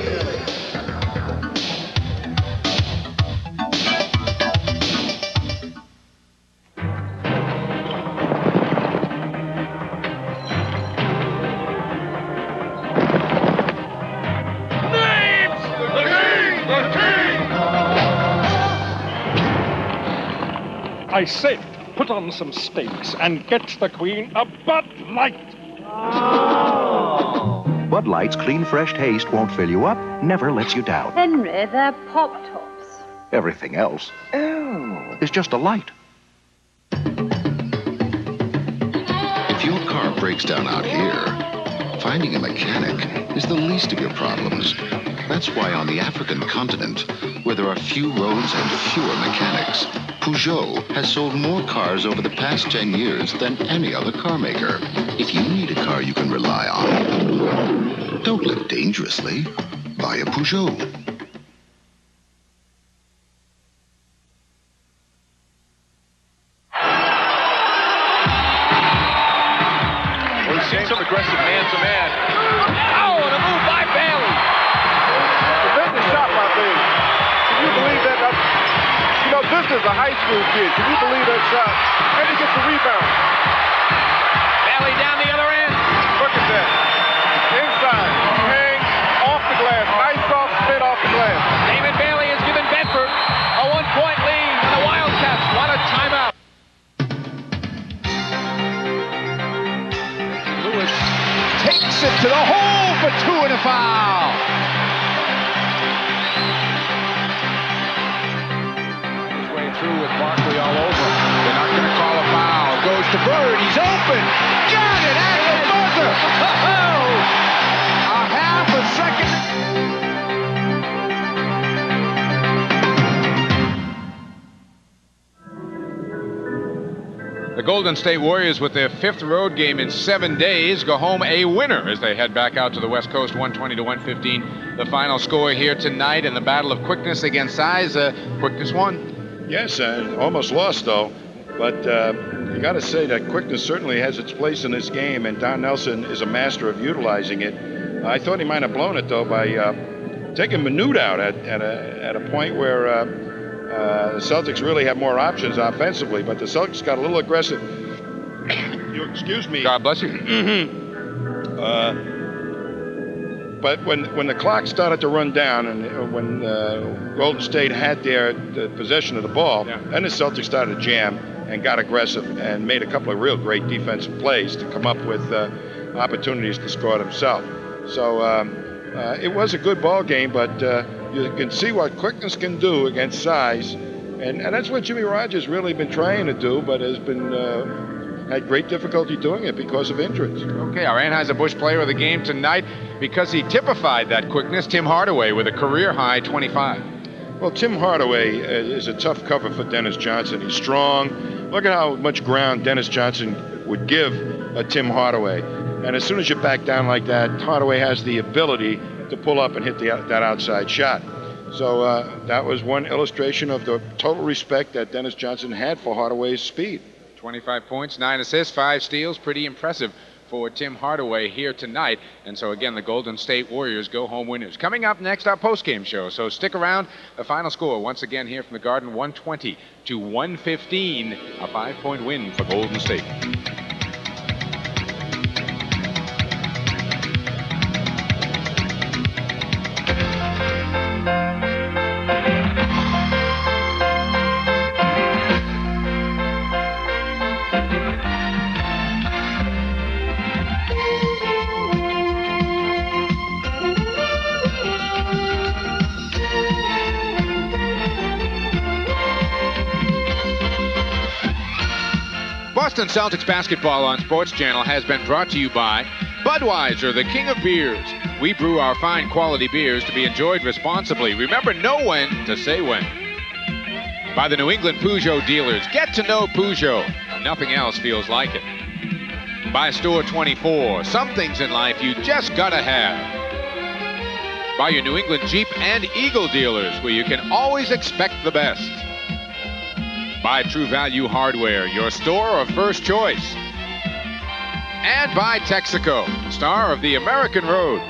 I said, put on some steaks and get the Queen a Bud Light. Bud Light's clean, fresh taste won't fill you up, never lets you down. Henry, they're Pop-Tops. Everything else is just a light. If your car breaks down out here, finding a mechanic is the least of your problems. That's why on the African continent, where there are few roads and fewer mechanics, Peugeot has sold more cars over the past 10 years than any other car maker. If you need a car you can rely on, don't live dangerously. Buy a Peugeot. We've seen some aggressive man-to-man. Oh, and a move by Bailey. Tremendous shot by Bailey. Can you believe that? You know, this is a high school kid. Can you believe that shot? And he gets the rebound. Bailey down the other end. Look at that. Inside. Hang off the glass. Nice soft spin off the glass. David Bailey has given Bedford a 1-point lead. And the Wildcats want a timeout. Lewis takes it to the hole for 2 and a foul. His way through with Barkley all over. They're not going to call a foul. Goes to Bird. He's open. Got it at the buzzer. A half a second. The Golden State Warriors, with their 5th road game in 7 days, go home a winner as they head back out to the West Coast, 120 to 115. The final score here tonight in the battle of quickness against size. Quickness won. Yes, almost lost, though. But you got to say that quickness certainly has its place in this game, and Don Nelson is a master of utilizing it. I thought he might have blown it, though, by taking Minute out at a point where the Celtics really have more options offensively, but the Celtics got a little aggressive. Excuse me. God bless you. But when the clock started to run down and when Golden State had their possession of the ball, then the Celtics started to jam and got aggressive and made a couple of real great defensive plays to come up with opportunities to score themselves. So it was a good ball game, but you can see what quickness can do against size. And that's what Jimmy Rogers really been trying to do, but has been had great difficulty doing it because of injuries. Okay, our Anheuser-Busch player of the game tonight, because he typified that quickness, Tim Hardaway with a career-high 25. Well, Tim Hardaway is a tough cover for Dennis Johnson. He's strong. Look at how much ground Dennis Johnson would give Tim Hardaway. And as soon as you back down like that, Hardaway has the ability to pull up and hit that outside shot. So that was one illustration of the total respect that Dennis Johnson had for Hardaway's speed. 25 points, 9 assists, 5 steals. Pretty impressive for Tim Hardaway here tonight. And so, again, the Golden State Warriors go home winners. Coming up next, our postgame show. So stick around. The final score, once again, here from the Garden, 120 to 115. A 5-point win for Golden State. Boston Celtics basketball on Sports Channel has been brought to you by Budweiser, the king of beers. We brew our fine quality beers to be enjoyed responsibly. Remember, know when to say when. By the New England Peugeot dealers. Get to know Peugeot. Nothing else feels like it. By Store 24. Some things in life you just gotta have. By your New England Jeep and Eagle dealers, where you can always expect the best. By True Value Hardware, your store of first choice. And by Texaco, star of the American Road.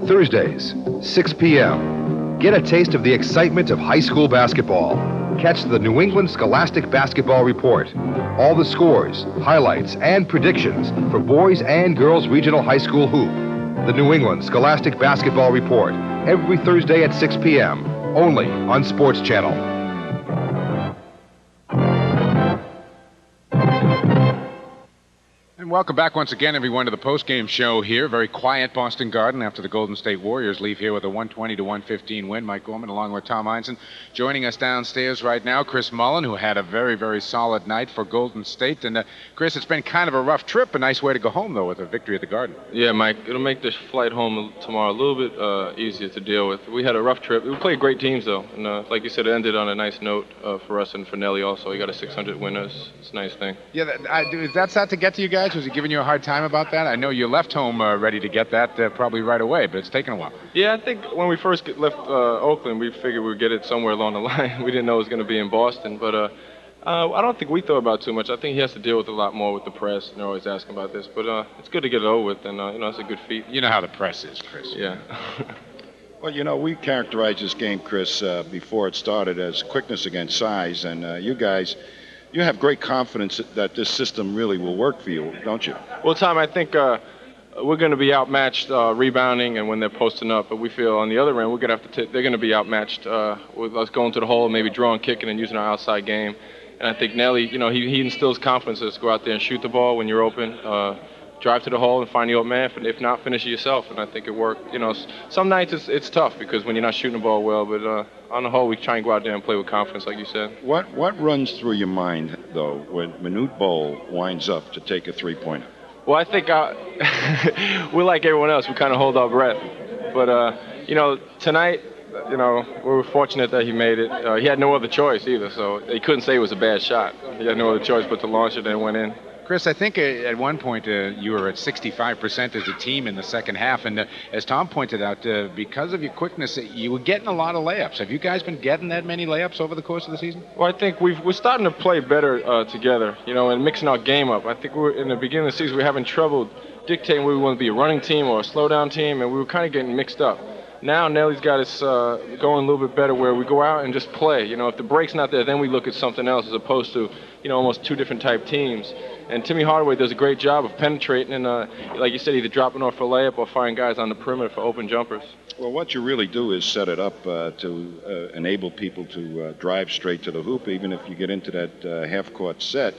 Thursdays, 6 p.m. Get a taste of the excitement of high school basketball. Catch the New England Scholastic Basketball Report. All the scores, highlights, and predictions for boys and girls regional high school hoop. The New England Scholastic Basketball Report, every Thursday at 6 p.m., only on Sports Channel. And welcome back once again, everyone, to the postgame show here. Very quiet Boston Garden after the Golden State Warriors leave here with a 120 to 115 win. Mike Gorman along with Tom Einson. Joining us downstairs right now, Chris Mullen, who had a very, very solid night for Golden State. And Chris, it's been kind of a rough trip. A nice way to go home, though, with a victory at the Garden. Yeah, Mike, it'll make the flight home tomorrow a little bit easier to deal with. We had a rough trip. We played great teams, though. And like you said, it ended on a nice note for us and for Nelly also. He got a 600 win. It's a nice thing. Yeah, is that start to get to you guys? Was he giving you a hard time about that? I know you left home ready to get that probably right away, but it's taken a while. Yeah, I think when we first left Oakland, we figured we'd get it somewhere along the line. We didn't know it was going to be in Boston, but I don't think we throw about too much. I think he has to deal with a lot more with the press. They're always asking about this, but it's good to get it over with, and it's a good feat. You know how the press is, Chris. Yeah. Well, we characterized this game, Chris, before it started as quickness against size, and you guys, you have great confidence that this system really will work for you, don't you? Well, Tom, I think we're going to be outmatched rebounding and when they're posting up, but we feel on the other end we're going to have to. They're going to be outmatched with us going to the hole, maybe drawing, kicking, and using our outside game. And I think Nelly, he instills confidence to us to go out there and shoot the ball when you're open, drive to the hole and find the open man. If not, finish it yourself. And I think it worked. Some nights it's tough because when you're not shooting the ball well, but on the whole, we try and go out there and play with confidence, like you said. What runs through your mind, though, when Manute Bol winds up to take a three-pointer? Well, I think we're like everyone else. We kind of hold our breath. But, tonight, we were fortunate that he made it. He had no other choice either, so he couldn't say it was a bad shot. He had no other choice but to launch it and it went in. Chris, I think at one point you were at 65% as a team in the second half, and as Tom pointed out, because of your quickness, you were getting a lot of layups. Have you guys been getting that many layups over the course of the season? Well, I think we're starting to play better together, and mixing our game up. I think in the beginning of the season we were having trouble dictating whether we want to be a running team or a slow-down team, and we were kind of getting mixed up. Now Nelly's got us going a little bit better where we go out and just play. If the break's not there, then we look at something else as opposed to, almost two different type teams. And Timmy Hardaway does a great job of penetrating and, like you said, either dropping off for a layup or firing guys on the perimeter for open jumpers. Well, what you really do is set it up to enable people to drive straight to the hoop, even if you get into that half-court set.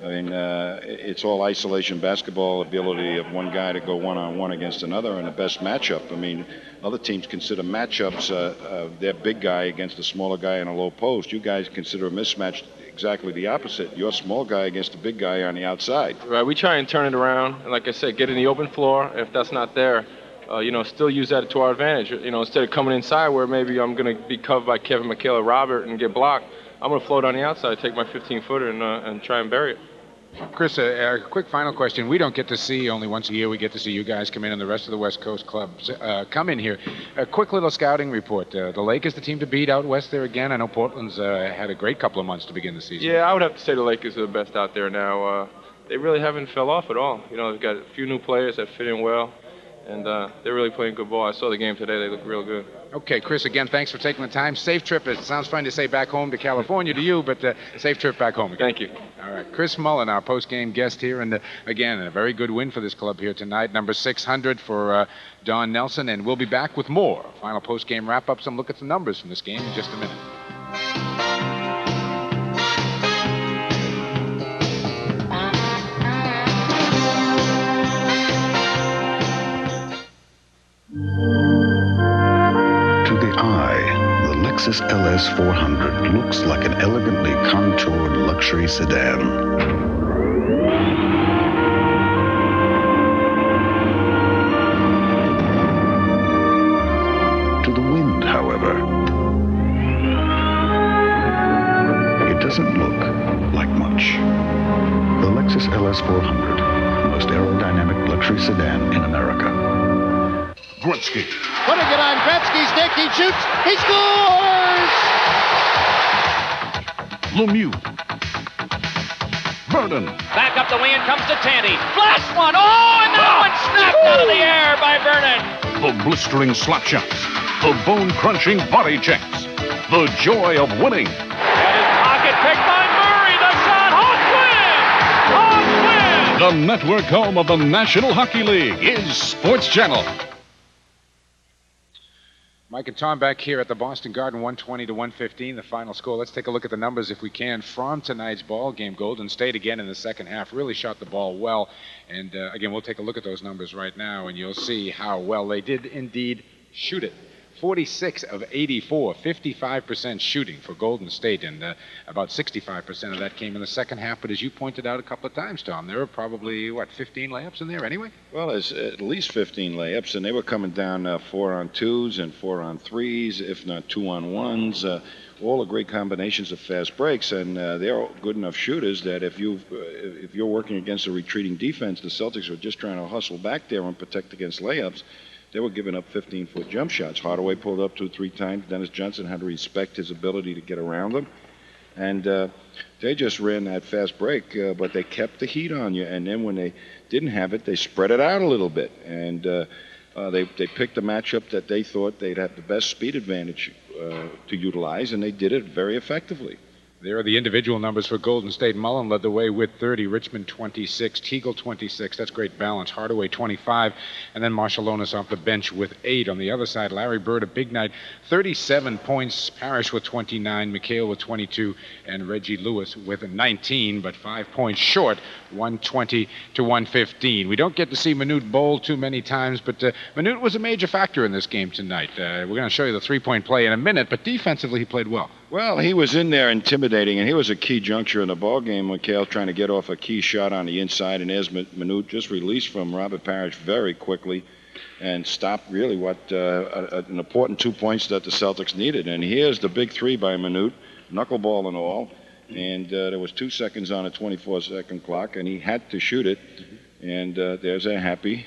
I mean, it's all isolation basketball, ability of one guy to go one-on-one against another, and the best matchup. I mean, other teams consider matchups their big guy against a smaller guy in a low post. You guys consider a mismatch exactly the opposite. Your small guy against the big guy on the outside. Right, we try and turn it around. And like I said, get in the open floor. If that's not there, still use that to our advantage. Instead of coming inside where maybe I'm going to be covered by Kevin McHale or Robert and get blocked, I'm going to float on the outside, take my 15-footer and try and bury it. Chris, a quick final question. We don't get to see, only once a year, we get to see you guys come in and the rest of the West Coast clubs come in here. A quick little scouting report. The Lake is the team to beat out west there again. I know Portland's had a great couple of months to begin the season. Yeah, I would have to say the Lakers are the best out there now. They really haven't fell off at all. They've got a few new players that fit in well, and they're really playing good ball. I saw the game today. They look real good. Okay, Chris, again, thanks for taking the time. Safe trip. It sounds fun to say back home to California to you, but safe trip back home again. Thank you. All right, Chris Mullen, our post-game guest here, and again, a very good win for this club here tonight. Number 600 for Don Nelson, and we'll be back with more. Final post-game wrap-up, some look at the numbers from this game in just a minute. Lexus LS 400 looks like an elegantly contoured luxury sedan. To the wind, however, it doesn't look like much. The Lexus LS 400, most aerodynamic luxury sedan in America. Gretzky. Putting it on Gretzky's stick, he shoots, he scores! Lemieux. Vernon. Back up the wing and comes to Tandy. Flash one, oh, and that one snapped out of the air by Vernon. The blistering slap shots. The bone-crunching body checks. The joy of winning. And his pocket picked by Murray, the shot, Hawks win! Hawks win! The network home of the National Hockey League is Sports Channel. Mike and Tom back here at the Boston Garden, 120-115, the final score. Let's take a look at the numbers, if we can, from tonight's ball game. Golden State, again, in the second half, really shot the ball well. And, again, we'll take a look at those numbers right now, and you'll see how well they did indeed shoot it. 46 of 84, 55% shooting for Golden State, and about 65% of that came in the second half. But as you pointed out a couple of times, Tom, there were probably, 15 layups in there anyway? Well, there's at least 15 layups, and they were coming down 4-on-2s and 4-on-3s, if not 2-on-1s. All the great combinations of fast breaks, and they're good enough shooters that if you're working against a retreating defense, the Celtics are just trying to hustle back there and protect against layups. They were giving up 15-foot jump shots. Hardaway pulled up 2 or 3 times. Dennis Johnson had to respect his ability to get around them. And they just ran that fast break, but they kept the heat on you. And then when they didn't have it, they spread it out a little bit. And they picked a matchup that they thought they'd have the best speed advantage to utilize, and they did it very effectively. There are the individual numbers for Golden State. Mullen led the way with 30, Richmond 26, Teagle 26. That's great balance. Hardaway 25, and then Marciulionis off the bench with 8. On the other side, Larry Bird, a big night, 37 points. Parrish with 29, McHale with 22, and Reggie Lewis with 19, but 5 points short, 120 to 115. We don't get to see Manute bowl too many times, but Manute was a major factor in this game tonight. We're going to show you the three-point play in a minute, but defensively he played well. Well, he was in there intimidating, and he was a key juncture in the ball game. McHale trying to get off a key shot on the inside, and as Manute just released from Robert Parrish very quickly and stopped really what an important 2 points that the Celtics needed. And here's the big three by Manute, knuckleball and all. And there was 2 seconds on a 24-second clock, and he had to shoot it. And there's a happy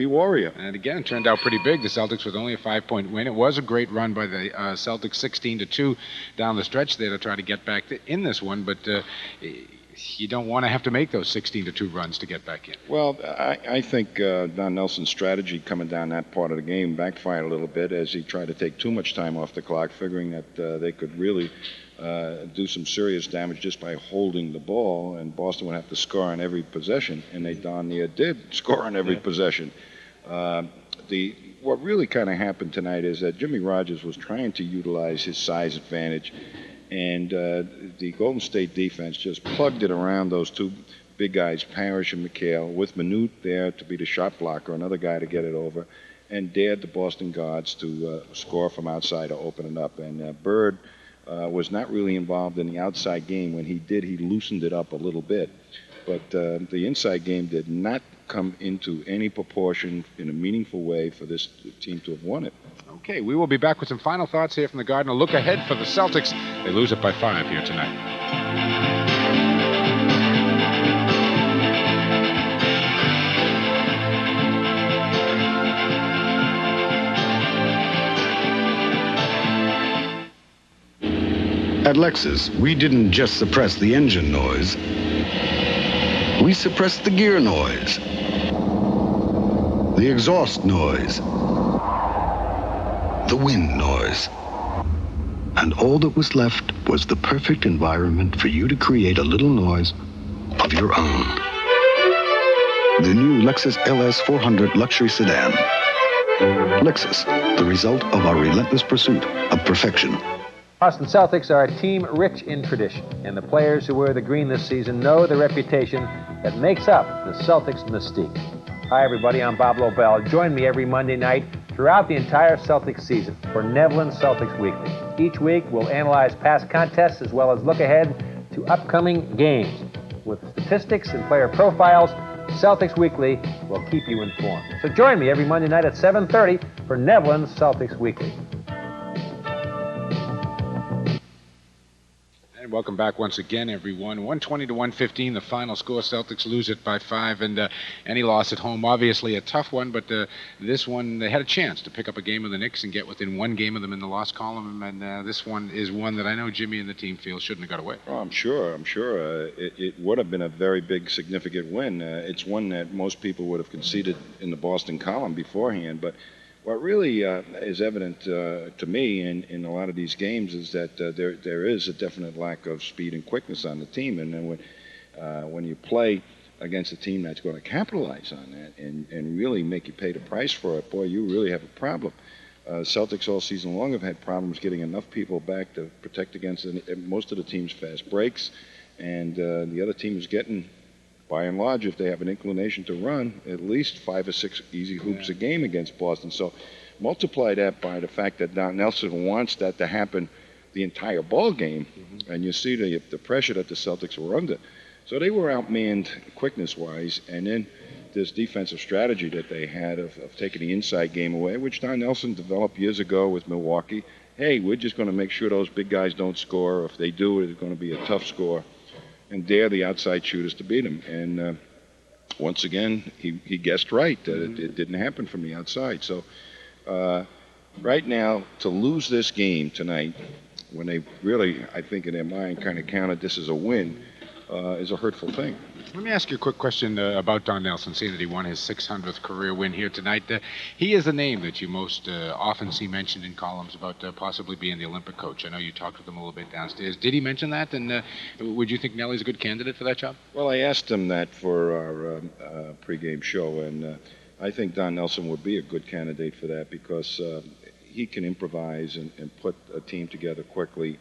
Warrior. And again, it turned out pretty big. The Celtics with only a 5-point win. It was a great run by the Celtics, 16-2 down the stretch there to try to get back in this one. But you don't want to have to make those 16-2 runs to get back in. Well, I think Don Nelson's strategy coming down that part of the game backfired a little bit as he tried to take too much time off the clock, figuring that they could really do some serious damage just by holding the ball, and Boston would have to score on every possession, and they darn near did score on every possession. What really kind of happened tonight is that Jimmy Rogers was trying to utilize his size advantage, and the Golden State defense just plugged it around those two big guys, Parrish and McHale, with Manute there to be the shot blocker, another guy to get it over, and dared the Boston guards to score from outside to open it up. And Bird was not really involved in the outside game. When he did, he loosened it up a little bit. But the inside game did not come into any proportion in a meaningful way for this team to have won it. Okay, we will be back with some final thoughts here from the Garden. A look ahead for the Celtics. They lose it by 5 here tonight. At Lexus, we didn't just suppress the engine noise. We suppressed the gear noise, the exhaust noise, the wind noise. And all that was left was the perfect environment for you to create a little noise of your own. The new Lexus LS 400 luxury sedan. Lexus, the result of our relentless pursuit of perfection. Boston Celtics are a team rich in tradition, and the players who wear the green this season know the reputation that makes up the Celtics mystique. Hi, everybody. I'm Bob Lobel. Join me every Monday night throughout the entire Celtics season for Nevlin Celtics Weekly. Each week, we'll analyze past contests as well as look ahead to upcoming games. With statistics and player profiles, Celtics Weekly will keep you informed. So join me every Monday night at 7:30 for Nevlin Celtics Weekly. Welcome back once again, everyone. 120 to 115, the final score. Celtics lose it by 5, and any loss at home, obviously a tough one, but this one, they had a chance to pick up a game of the Knicks and get within one game of them in the loss column, and this one is one that I know Jimmy and the team feel shouldn't have got away. Oh, I'm sure. It would have been a very big, significant win. It's one that most people would have conceded in the Boston column beforehand, but what really is evident to me in a lot of these games is that there is a definite lack of speed and quickness on the team. And then when you play against a team that's going to capitalize on that and really make you pay the price for it, boy, you really have a problem. Celtics all season long have had problems getting enough people back to protect against most of the team's fast breaks. And the other team is getting, by and large, if they have an inclination to run, at least 5 or 6 easy hoops a game against Boston. So multiply that by the fact that Don Nelson wants that to happen the entire ball game, and you see the pressure that the Celtics were under. So they were outmanned quickness-wise, and then this defensive strategy that they had of taking the inside game away, which Don Nelson developed years ago with Milwaukee. Hey, we're just going to make sure those big guys don't score. If they do, it's going to be a tough score, and dare the outside shooters to beat him. And once again, he guessed right that it didn't happen from the outside. So right now, to lose this game tonight when they really, I think in their mind, kind of counted this as a win, is a hurtful thing. Let me ask you a quick question about Don Nelson, seeing that he won his 600th career win here tonight. He is the name that you most often see mentioned in columns about possibly being the Olympic coach. I know you talked with him a little bit downstairs. Did he mention that? And would you think Nelly's a good candidate for that job? Well, I asked him that for our pregame show, and I think Don Nelson would be a good candidate for that because he can improvise and put a team together quickly.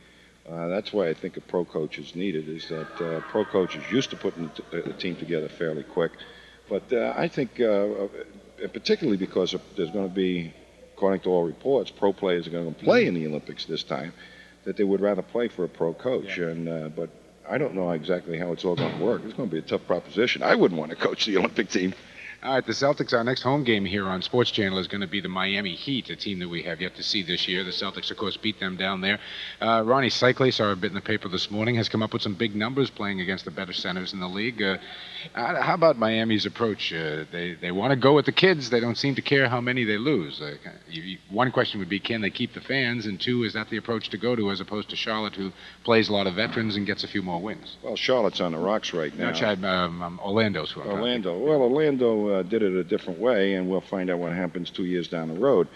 That's why I think a pro coach is needed, is that pro coach is used to putting a team together fairly quick. But I think, particularly because there's going to be, according to all reports, pro players are going to play in the Olympics this time, that they would rather play for a pro coach. Yeah. But I don't know exactly how it's all going to work. It's going to be a tough proposition. I wouldn't want to coach the Olympic team. All right, the Celtics, our next home game here on Sports Channel is going to be the Miami Heat, a team that we have yet to see this year. The Celtics, of course, beat them down there. Ronnie Cycli, saw a bit in the paper this morning, has come up with some big numbers playing against the better centers in the league. How about Miami's approach? They want to go with the kids. They don't seem to care how many they lose. One question would be, can they keep the fans? And two, is that the approach to go to as opposed to Charlotte, who plays a lot of veterans and gets a few more wins? Well, Charlotte's on the rocks right now. No, Orlando's who I'm talking. Orlando. Well, Orlando did it a different way, and we'll find out what happens 2 years down the road.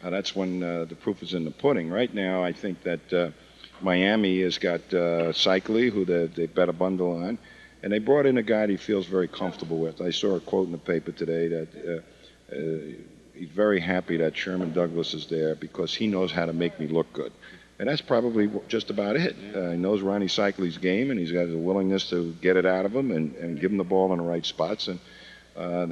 That's when the proof is in the pudding. Right now, I think that Miami has got Cycli, who they bet a bundle on, and they brought in a guy that he feels very comfortable with. I saw a quote in the paper today that he's very happy that Sherman Douglas is there because he knows how to make me look good. And that's probably just about it. He knows Ronnie Cycli's game, and he's got a willingness to get it out of him and give him the ball in the right spots. And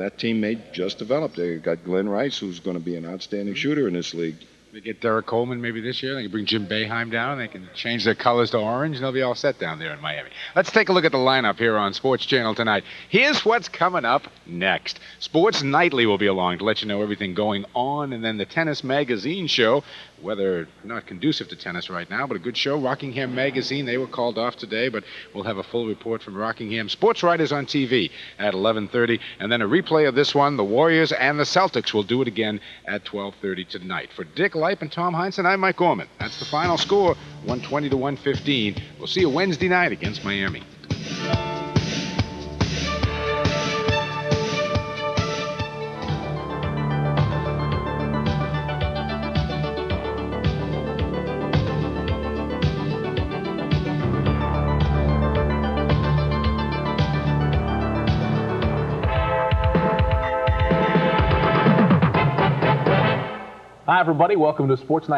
that team may just develop. They got Glenn Rice, who's going to be an outstanding shooter in this league. They get Derek Coleman maybe this year. They can bring Jim Boeheim down. They can change their colors to orange, and they'll be all set down there in Miami. Let's take a look at the lineup here on Sports Channel tonight. Here's what's coming up next. Sports Nightly will be along to let you know everything going on, and then the Tennis Magazine show, whether not conducive to tennis right now, but a good show. Rockingham Magazine, they were called off today, but we'll have a full report from Rockingham. Sports Writers on TV at 11:30, and then a replay of this one. The Warriors and the Celtics will do it again at 12:30 tonight. For Dick Leip and Tom Heinsohn, I'm Mike Gorman. That's the final score, 120 to 115. We'll see you Wednesday night against Miami. Hi, everybody. Welcome to Sports Night.